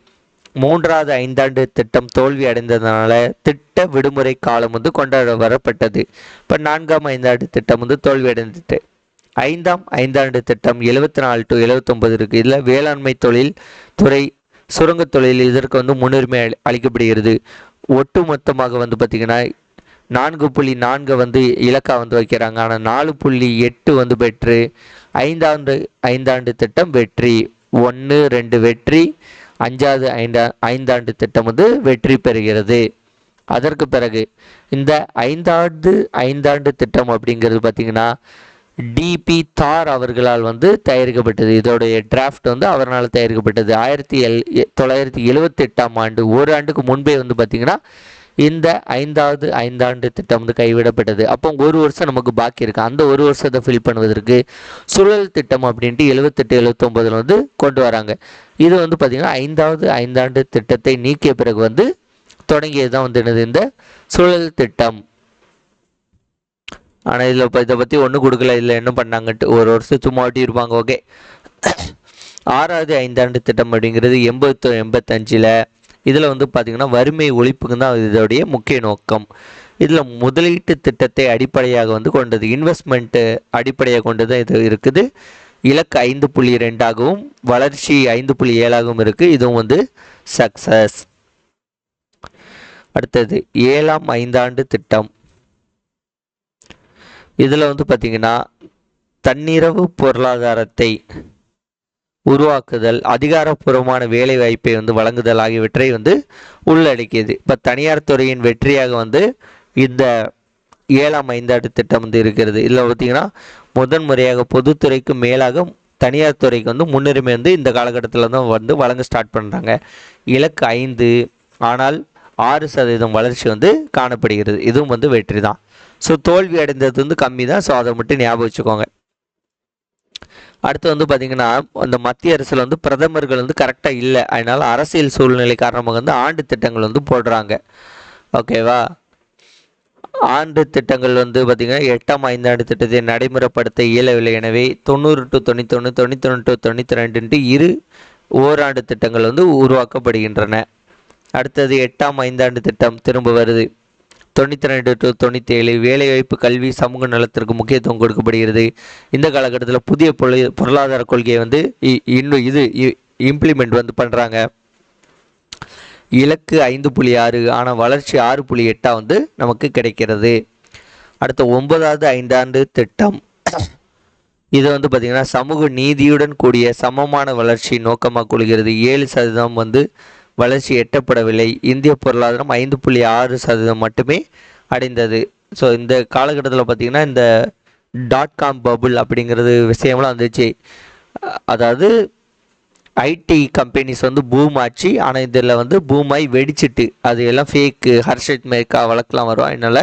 3வது 5 ஆண்டு திட்டம் தோல்வி அடைந்ததுனால திட்ட விடுமுறை காலம் வந்து கொண்டாட வரப்பட்டது. இப்போ 4ஆம் 5 ஆண்டு திட்டம் வந்து தோல்வி அடைந்துட்டு 5ஆம் 5 ஆண்டு திட்டம் 74 to 79 இருக்குது. இதில் வேளாண்மை தொழில் துறை சுரங்க தொழில் இதற்கு வந்து முன்னுரிமை அளிக்கப்படுகிறது. ஒட்டு மொத்தமாக வந்து பார்த்திங்கன்னா 4.4 வந்து இலக்கா வந்து வைக்கிறாங்க. ஆனால் 4.8 வந்து பெற்று 5ஆண்டு திட்டம் வெற்றி, 1 2 வெற்றி, 5வது 5ஆண்டு திட்டம் வந்து வெற்றி பெறுகிறது. அதற்கு பிறகு இந்த 5ஆண்டு திட்டம் அப்படிங்கிறது பார்த்திங்கன்னா டிபி தார் அவர்களால் வந்து தயாரிக்கப்பட்டது. இதோடைய டிராஃப்ட் வந்து அவரால் தயாரிக்கப்பட்டது. 1978ஆம் ஆண்டு, ஒரு ஆண்டுக்கு முன்பே வந்து பார்த்திங்கன்னா இந்த 5வது 5ஆண்டு திட்டம் வந்து கைவிடப்பட்டது. அப்போ ஒரு வருஷம் நமக்கு பாக்கி இருக்குது. அந்த ஒரு வருஷத்தை ஃபில் பண்ணுவதற்கு சுழல் திட்டம் அப்படின்ட்டு 78 79 வந்து கொண்டு வராங்க. இது வந்து பார்த்திங்கன்னா 5வது 5ஆண்டு திட்டத்தை நீக்கிய பிறகு வந்து தொடங்கியது தான் வந்து என்னது இந்த சுழல் திட்டம். ஆனால் இதில் இப்போ இதை பற்றி ஒன்றும் கொடுக்கல. இதில் என்ன பண்ணாங்கன்ட்டு ஒரு வருஷம் சும்மா இருப்பாங்க. ஓகே, 6வது 5ஆண்டு திட்டம் அப்படிங்கிறது 85. இதில் வந்து பார்த்திங்கன்னா வறுமை ஒழிப்புக்கு தான் இதோடைய முக்கிய நோக்கம். இதில் முதலீட்டு திட்டத்தை அடிப்படையாக வந்து கொண்டது, இன்வெஸ்ட்மெண்ட்டு அடிப்படையாக கொண்டு தான் இது இருக்குது. இலக்கு 5.2ஆகவும் வளர்ச்சி 5.7ஆகவும் இருக்குது. இதுவும் வந்து சக்சஸ். அடுத்தது 7ஆம் 5ஆண்டு திட்டம். இதில் வந்து பார்த்திங்கன்னா தன்னிறைவு பொருளாதாரத்தை உருவாக்குதல், அதிகாரப்பூர்வமான வேலை வாய்ப்பை வந்து வழங்குதல் ஆகியவற்றை வந்து உள்ளடக்கியது. இப்போ தனியார் துறையின் வெற்றியாக வந்து இந்த 7ஆம் 5ஆண்டு திட்டம் வந்து இருக்கிறது. இதில் பார்த்திங்கன்னா முதன்முறையாக பொதுத்துறைக்கு மேலாக தனியார் துறைக்கு வந்து முன்னுரிமை வந்து இந்த காலகட்டத்தில் தான் வந்து வழங்க ஸ்டார்ட் பண்ணுறாங்க. இலக்கு 5, ஆனால் 6% வளர்ச்சி வந்து காணப்படுகிறது. இதுவும் வந்து வெற்றி தான். ஸோ தோல்வி அடைந்தது வந்து கம்மி தான். ஸோ அதை மட்டும் ஞாபகம் வச்சுக்கோங்க. அடுத்து வந்து பார்த்திங்கன்னா அந்த மத்திய அரசில் வந்து பிரதமர்கள் வந்து கரெக்டாக இல்லை. அதனால் அரசியல் சூழ்நிலை காரணமாக வந்து ஆண்டு திட்டங்கள் வந்து போடுறாங்க. ஓகேவா, ஆண்டு திட்டங்கள் வந்து பார்த்திங்கன்னா 8ஆம் 5ஆண்டு திட்டத்தை நடைமுறைப்படுத்த இயலவில்லை. எனவே 90 to 91, 91 to 92 இரு ஓராண்டு திட்டங்கள் வந்து உருவாக்கப்படுகின்றன. அடுத்தது 8ஆம் 5ஆண்டு திட்டம் திரும்ப வருது. 92 to 97 வேலைவாய்ப்பு, கல்வி, சமூக நலத்திற்கு முக்கியத்துவம் கொடுக்கப்படுகிறது. இந்த காலகட்டத்தில் புதிய பொருளாதார கொள்கையை வந்து இன்னும் இம்ப்ளிமெண்ட் வந்து பண்ணுறாங்க. இலக்கு 5.6, ஆனால் வளர்ச்சி 6.8 வந்து நமக்கு கிடைக்கிறது. அடுத்த 9வது 5ஆண்டு திட்டம். இது வந்து பார்த்திங்கன்னா சமூக நீதியுடன் கூடிய சமமான வளர்ச்சி நோக்கமாக கொள்கிறது. 7% வந்து வளர்ச்சி எட்டப்படவில்லை. இந்திய பொருளாதாரம் 5.6% மட்டுமே அடைந்தது. ஸோ இந்த காலகட்டத்தில் பார்த்திங்கன்னா இந்த .com பபுள் அப்படிங்கிறது விஷயம்லாம் வந்துச்சு. அதாவது ஐடி கம்பெனிஸ் வந்து பூம் ஆச்சு. ஆனால் இதில் வந்து பூமாய் வெடிச்சிட்டு அது எல்லாம் ஃபேக்கு ஹர்ஷத் மேக்கா வழக்கெலாம் வரும். அதனால்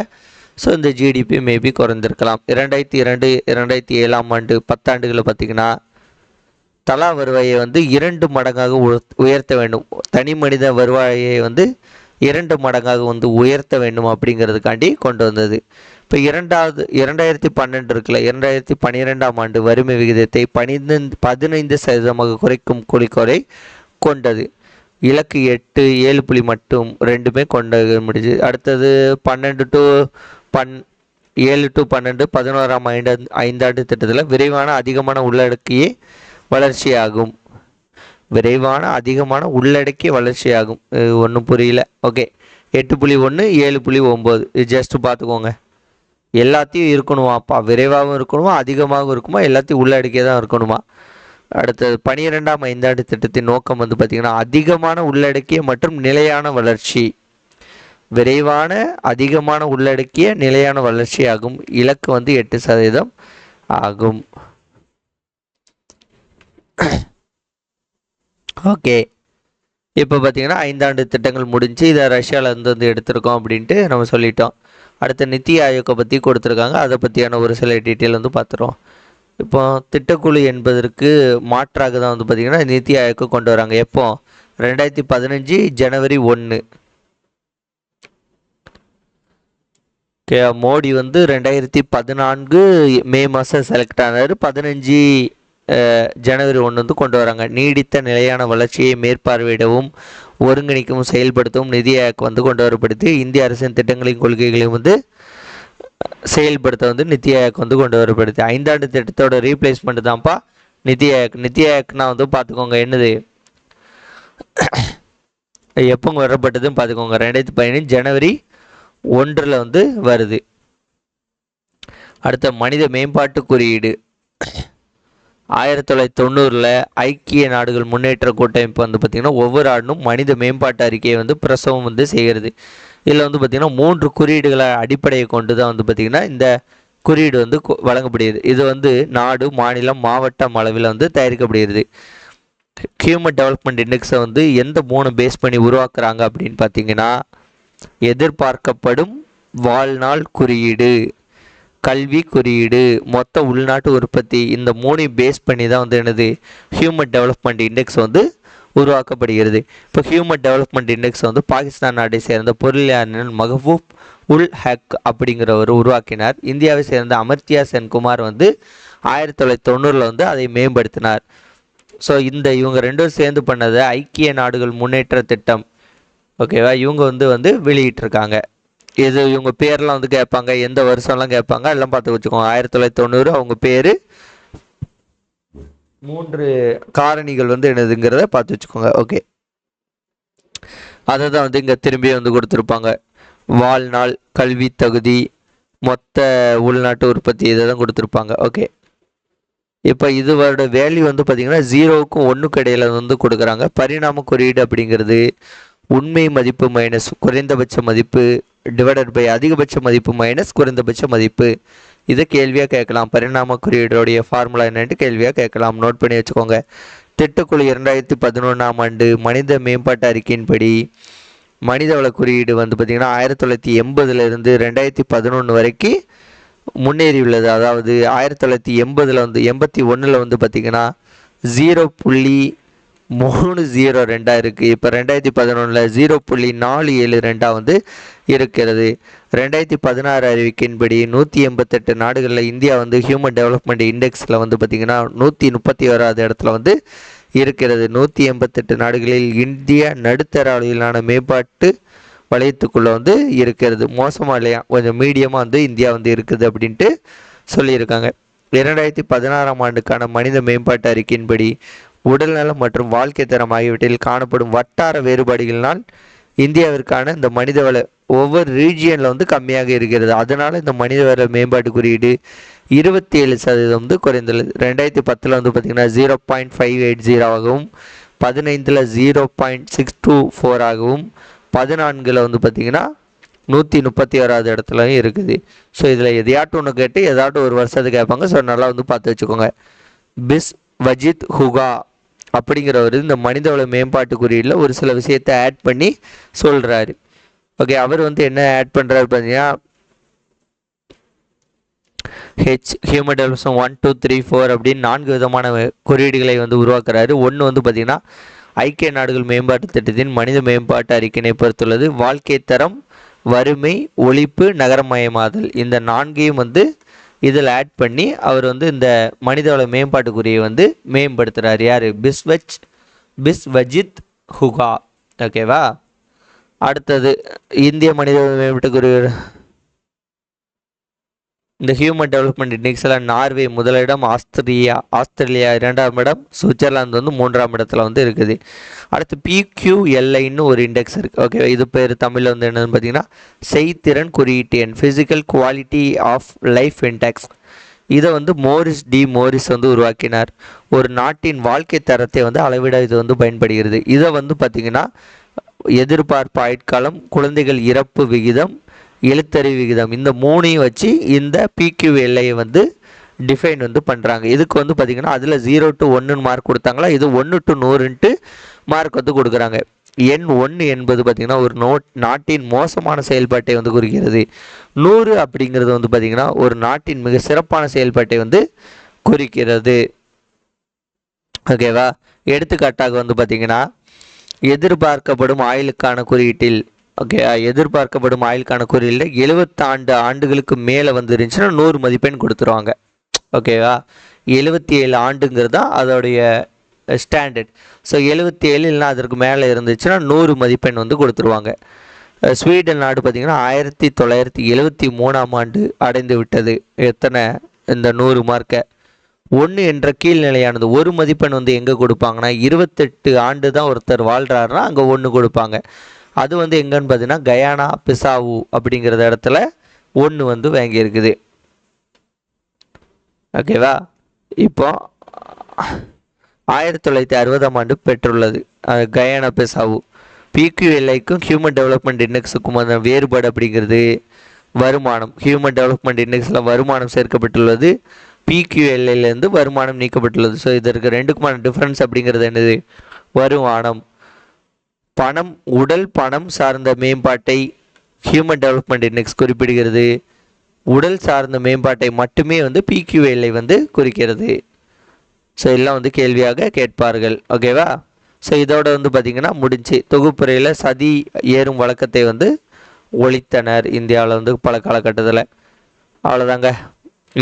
ஸோ இந்த ஜிடிபி மேபி குறைந்திருக்கலாம். 2002 2007ஆம் ஆண்டு 10 ஆண்டுகளில் பார்த்திங்கன்னா தலா வருவாயை வந்து 2 மடங்காக உயர்த்த வேண்டும். தனி மனித வருவாயை வந்து 2 மடங்காக வந்து உயர்த்த வேண்டும் அப்படிங்கிறதுக்காண்டி கொண்டு வந்தது. இப்போ 2012 இருக்குல்ல, 2012ஆம் ஆண்டு வறுமை விகிதத்தை 15% குறைக்கும் குறிக்கோளை கொண்டது. இலக்கு 8 7 மட்டும் 2மே கொண்டு முடிஞ்சு. அடுத்தது 7 to 12 11ஆம் 5ஆண்டு திட்டத்தில் விரைவான அதிகமான உள்ளடக்கிய வளர்ச்சியாகும். விரைவான அதிகமான உள்ளடக்கிய வளர்ச்சியாகும். ஒன்றும் புரியல. ஓகே, 8.1 7.9 இது ஜஸ்ட் பார்த்துக்கோங்க. எல்லாத்தையும் இருக்கணுமாப்பா, விரைவாகவும் இருக்கணுமா, அதிகமாகவும் இருக்குமா, எல்லாத்தையும் உள்ளடக்கியே தான் இருக்கணுமா. அடுத்தது 12ஆம் ஐந்தாண்டு திட்டத்தின் நோக்கம் வந்து பார்த்திங்கன்னா அதிகமான உள்ளடக்கிய மற்றும் நிலையான வளர்ச்சி. விரைவான அதிகமான உள்ளடக்கிய நிலையான வளர்ச்சி ஆகும். இலக்கு வந்து 8% ஆகும். ஓகே, இப்போ பார்த்தீங்கன்னா 5 ஆண்டு திட்டங்கள் முடிஞ்சு இதை ரஷ்யாவிலேருந்து வந்து எடுத்திருக்கோம் அப்படின்ட்டு நம்ம சொல்லிட்டோம். அடுத்த நித்தி ஆயோக்கை பற்றி கொடுத்துருக்காங்க, அதை பற்றியான ஒரு சில டீட்டெயில் வந்து பார்த்துருவோம். இப்போ திட்டக்குழு என்பதற்கு மாற்றாக தான் வந்து பார்த்திங்கன்னா நித்தி ஆயோக்கை கொண்டு வராங்க. எப்போ? 2015 ஜனவரி 1. மோடி வந்து 2014 மே மாதம் செலக்ட் ஆனார். 15 ஜனவரி 1 வந்து கொண்டு வராங்க. நீடித்த நிலையான வளர்ச்சியை மேற்பார்வையிடவும் ஒருங்கிணைக்கவும் செயல்படுத்தவும் நிதி ஆயோக் வந்து கொண்டு வரப்படுத்தி இந்திய அரசின் திட்டங்களின் கொள்கைகளையும் வந்து செயல்படுத்த வந்து நித்தி ஆயோக் வந்து கொண்டு வரப்படுது. 5 ஆண்டு திட்டத்தோட ரீப்ளேஸ்மெண்ட் தான்ப்பா நிதி ஆயோக். நிதி ஆயோக்னா வந்து பார்த்துக்கோங்க என்னது, எப்போ வரப்பட்டதுன்னு பார்த்துக்கோங்க. 2015 ஜனவரி 1 வந்து வருது. அடுத்த மனித மேம்பாட்டு குறியீடு 1990 ஐக்கிய நாடுகள் முன்னேற்ற கூட்டமைப்பு வந்து பார்த்திங்கன்னா ஒவ்வொரு ஆண்டும் மனித மேம்பாட்டு அறிக்கையை வந்து பிரசவம் வந்து செய்கிறது. இதில் வந்து பார்த்திங்கன்னா 3 குறியீடுகளை அடிப்படையை கொண்டு தான் வந்து பார்த்திங்கன்னா இந்த குறியீடு வந்து வழங்கப்படுகிறது. இது வந்து நாடு, மாநிலம், மாவட்டம் அளவில் வந்து தயாரிக்கப்படுகிறது. ஹியூமன் டெவலப்மெண்ட் இண்டெக்ஸை வந்து எந்த 3 பேஸ் பண்ணி உருவாக்குறாங்க அப்படின்னு பார்த்தீங்கன்னா எதிர்பார்க்கப்படும் வாழ்நாள் குறியீடு, கல்வி குறியீடு, மொத்த உள்நாட்டு உற்பத்தி, இந்த 3 பேஸ் பண்ணி தான் வந்து என்னது ஹியூமன் டெவலப்மெண்ட் இண்டெக்ஸ் வந்து உருவாக்கப்படுகிறது. இப்போ ஹியூமன் டெவலப்மெண்ட் இண்டெக்ஸ் வந்து பாகிஸ்தான் நாட்டை சேர்ந்த பொருளியலாளர் மஹபூப் உல் ஹக் அப்படிங்கிறவர் உருவாக்கினார். இந்தியாவை சேர்ந்த அமர்த்தியா சென்குமார் வந்து 1990 வந்து அதை மேம்படுத்தினார். ஸோ இவங்க ரெண்டும் சேர்ந்து பண்ணதை ஐக்கிய நாடுகள் முன்னேற்ற திட்டம், ஓகேவா, இவங்க வந்து வெளியிட்டிருக்காங்க. இது இவங்க பேர்லாம் வந்து கேட்பாங்க, எந்த வருஷம்லாம் கேட்பாங்க, எல்லாம் பார்த்து வச்சுக்கோங்க. 1990 அவங்க பேர், 3 காரணிகள் வந்து என்னதுங்கிறத பார்த்து வச்சுக்கோங்க. ஓகே, அதை தான் வந்து இங்கே திரும்பி வந்து கொடுத்துருப்பாங்க. வாழ்நாள், கல்வி தகுதி, மொத்த உள்நாட்டு உற்பத்தி, இதை தான் கொடுத்துருப்பாங்க. ஓகே, இப்போ இதோட வேல்யூ வந்து பார்த்தீங்கன்னா 0க்கும் 1க்கும் இடையில வந்து கொடுக்குறாங்க. பரிணாம குறியீடு அப்படிங்கிறது உண்மை மதிப்பு மைனஸ் குறைந்தபட்ச மதிப்பு டிவைடட் பை அதிகபட்ச மதிப்பு மைனஸ் குறைந்தபட்ச மதிப்பு. இதை கேள்வியாக கேட்கலாம். பரிணாம குறியீடுடைய ஃபார்முலா என்னன்ட்டு கேள்வியாக கேட்கலாம், நோட் பண்ணி வச்சுக்கோங்க. திட்டக்குழு 2011ஆம் ஆண்டு மனித மேம்பாட்டு அறிக்கையின்படி மனிதவள குறியீடு வந்து பார்த்திங்கன்னா 1980 2011 வரைக்கும் முன்னேறியுள்ளது. அதாவது 1980 வந்து 81 வந்து பார்த்திங்கன்னா 0.302 இருக்குது. இப்போ 2011 0.472 வந்து இருக்கிறது. 2016 அறிவிக்கையின்படி 188 நாடுகளில் இந்தியா வந்து ஹியூமன் டெவலப்மெண்ட் இண்டெக்ஸில் வந்து பார்த்திங்கன்னா 131வது இடத்துல வந்து இருக்கிறது. 188 நாடுகளில் இந்தியா நடுத்தர அளவிலான மேம்பாட்டு வளையத்துக்குள்ளே வந்து இருக்கிறது. மோசமாக இல்லையா, கொஞ்சம் மீடியமாக வந்து இந்தியா வந்து இருக்குது அப்படின்ட்டு சொல்லியிருக்காங்க. 2016ஆம் ஆண்டுக்கான மனித மேம்பாட்டு அறிக்கையின்படி உடல்நலம் மற்றும் வாழ்க்கை தரம் ஆகியவற்றில் காணப்படும் வட்டார வேறுபாடுகளினால் இந்தியாவிற்கான இந்த மனிதவள ஒவ்வொரு ரீஜியனில் வந்து கம்மியாக இருக்கிறது. அதனால் இந்த மனிதவள மேம்பாட்டு குறியீடு 27% வந்து குறைந்துள்ளது. 2010 வந்து பார்த்திங்கன்னா 0.580 ஆகவும், 15 0.624 ஆகவும், 14 வந்து பார்த்திங்கன்னா 131வது இடத்துலையும் இருக்குது. ஸோ இதில் எதையாட்டும் ஒன்று கேட்டு ஏதாட்டும் ஒரு வருஷத்துக்கு கேட்பாங்க. ஸோ நல்லா வந்து பார்த்து வச்சுக்கோங்க. பிஸ் வஜித் ஹுகா அப்படிங்கிறவர் இந்த மனிதவள மேம்பாட்டு குறியீடில் ஒரு சில விஷயத்தை ஆட் பண்ணி சொல்கிறாரு. ஓகே, அவர் வந்து என்ன ஆட் பண்ணுறாரு பார்த்தீங்கன்னா ஹியூமன் டெவலப்மெண்ட் 1 2 3 4 அப்படின்னு 4 விதமான குறியீடுகளை வந்து உருவாக்குறாரு. ஒன்று வந்து பார்த்திங்கன்னா ஐக்கிய நாடுகள் மேம்பாட்டு திட்டத்தின் மனித மேம்பாட்டு அறிக்கையினை பொறுத்துள்ளது. வாழ்க்கை தரம், வறுமை ஒழிப்பு, நகரமயமாதல், இந்த 4ஐயும் வந்து இதில் ஆட் பண்ணி அவர் வந்து இந்த மனிதவள மேம்பாட்டுக்குரிய வந்து மேம்படுத்துகிறார். யார்? பிஸ்வஜித் ஹுகா. ஓகேவா, அடுத்தது இந்திய மனிதவள மேம்பாட்டுக்குரிய இந்த ஹியூமன் டெவலப்மெண்ட் இண்டெக்ஸில் நார்வே முதலிடம், ஆஸ்திரேலியா இரண்டாம் இடம், சுவிட்சர்லாந்து வந்து மூன்றாம் இடத்துல வந்து இருக்குது. அடுத்து PQLIன்னு ஒரு இண்டெக்ஸ் இருக்குது. ஓகே, இது பேர் தமிழில் வந்து என்னன்னு பார்த்தீங்கன்னா செய்திறன் குறியீட்டு எண், physical quality of life index. இதை வந்து மோரிஸ் வந்து உருவாக்கினார். ஒரு நாட்டின் வாழ்க்கை தரத்தை வந்து அளவிட இது வந்து பயன்படுகிறது. இதை வந்து பார்த்திங்கன்னா எதிர்பார்ப்பு ஆயுட்காலம், குழந்தைகள் இறப்பு விகிதம், எழுத்தறிவு விகிதம், இந்த மூணையும் வச்சு இந்த PQLI வந்து டிஃபைன் வந்து பண்ணுறாங்க. இதுக்கு வந்து பார்த்திங்கன்னா அதில் 0 to 1 மார்க் கொடுத்தாங்களா, இது 1 to 100 மார்க் வந்து கொடுக்குறாங்க. எண் 1 என்பது பார்த்திங்கன்னா ஒரு நாட்டின் மோசமான செயல்பாட்டை வந்து குறிக்கிறது. 100 அப்படிங்கிறது வந்து பார்த்திங்கன்னா ஒரு நாட்டின் மிக சிறப்பான செயல்பாட்டை வந்து குறிக்கிறது. ஓகேவா? எடுத்துக்காட்டாக வந்து பார்த்திங்கன்னா எதிர்பார்க்கப்படும் ஆயுளுக்கான குறியீட்டில், ஓகே, எதிர்பார்க்கப்படும் ஆயுளுக்கான குறியீட்டில் 70 ஆண்டுகளுக்கு மேலே வந்து இருந்துச்சுன்னா 100 மதிப்பெண் கொடுத்துருவாங்க. ஓகேவா? 77 ஆண்டுங்கிறது தான் அதோடைய ஸ்டாண்டர்ட். ஸோ 77 இல்லைனா அதற்கு மேலே இருந்துச்சுன்னா 100 மதிப்பெண் வந்து கொடுத்துருவாங்க. ஸ்வீடன் நாடு பார்த்திங்கன்னா 1973ஆம் ஆண்டு அடைந்து விட்டது. எத்தனை? இந்த 100 மார்க்கை. 1 என்ற கீழ்நிலையானது, ஒரு மதிப்பெண் வந்து எங்கே கொடுப்பாங்கன்னா 28 ஆண்டு தான் ஒருத்தர் வாழ்கிறாருன்னா அங்கே 1 கொடுப்பாங்க. அது வந்து எங்கன்னு பார்த்தீங்கன்னா கயானா பிசாவு அப்படிங்கிறத இடத்துல 1 வந்து வாங்கியிருக்குது. ஓகேவா? இப்போ 1960ஆம் ஆண்டு பெற்றுள்ளது கயானா பிசாவு. PQLIக்கும் ஹியூமன் டெவலப்மெண்ட் இண்டெக்ஸுக்கும் அந்த வேறுபாடு அப்படிங்கிறது வருமானம். ஹியூமன் டெவலப்மெண்ட் இண்டெக்ஸில் வருமானம் சேர்க்கப்பட்டுள்ளது, PQLIலேருந்து வருமானம் நீக்கப்பட்டுள்ளது. ஸோ இதற்கு ரெண்டுக்குமான டிஃப்ரென்ஸ் அப்படிங்கிறது என்னது? வருமானம். பணம், உடல் பணம் சார்ந்த மேம்பாட்டை ஹியூமன் டெவலப்மெண்ட் இண்டெக்ஸ் குறிப்பிடுகிறது. உடல் சார்ந்த மேம்பாட்டை மட்டுமே வந்து PQLI வந்து குறிக்கிறது. ஸோ எல்லாம் வந்து கேள்வியாக கேட்பார்கள். ஓகேவா? ஸோ இதோட வந்து பார்த்திங்கன்னா முடிஞ்சு. தொகுப்புறையில் சதி ஏறும் வழக்கத்தை வந்து ஒழித்தனர் இந்தியாவில் வந்து பல காலகட்டத்தில். அவ்வளோதாங்க.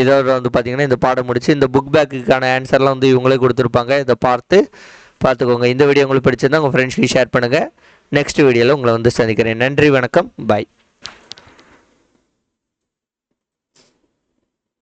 இதோட வந்து பார்த்திங்கன்னா இந்த பாடம் முடிச்சு. இந்த புக் பேக்குக்கான ஆன்சர்லாம் வந்து இவங்களே கொடுத்துருப்பாங்க. இதை பார்த்துக்கோங்க. இந்த வீடியோ உங்களுக்கு பிடிச்சிருந்தா உங்கள் ஃப்ரெண்ட்ஸ்க்கு ஷேர் பண்ணுங்கள். நெக்ஸ்ட் வீடியோவில் உங்களை வந்து சந்திக்கிறேன். நன்றி, வணக்கம், பாய்.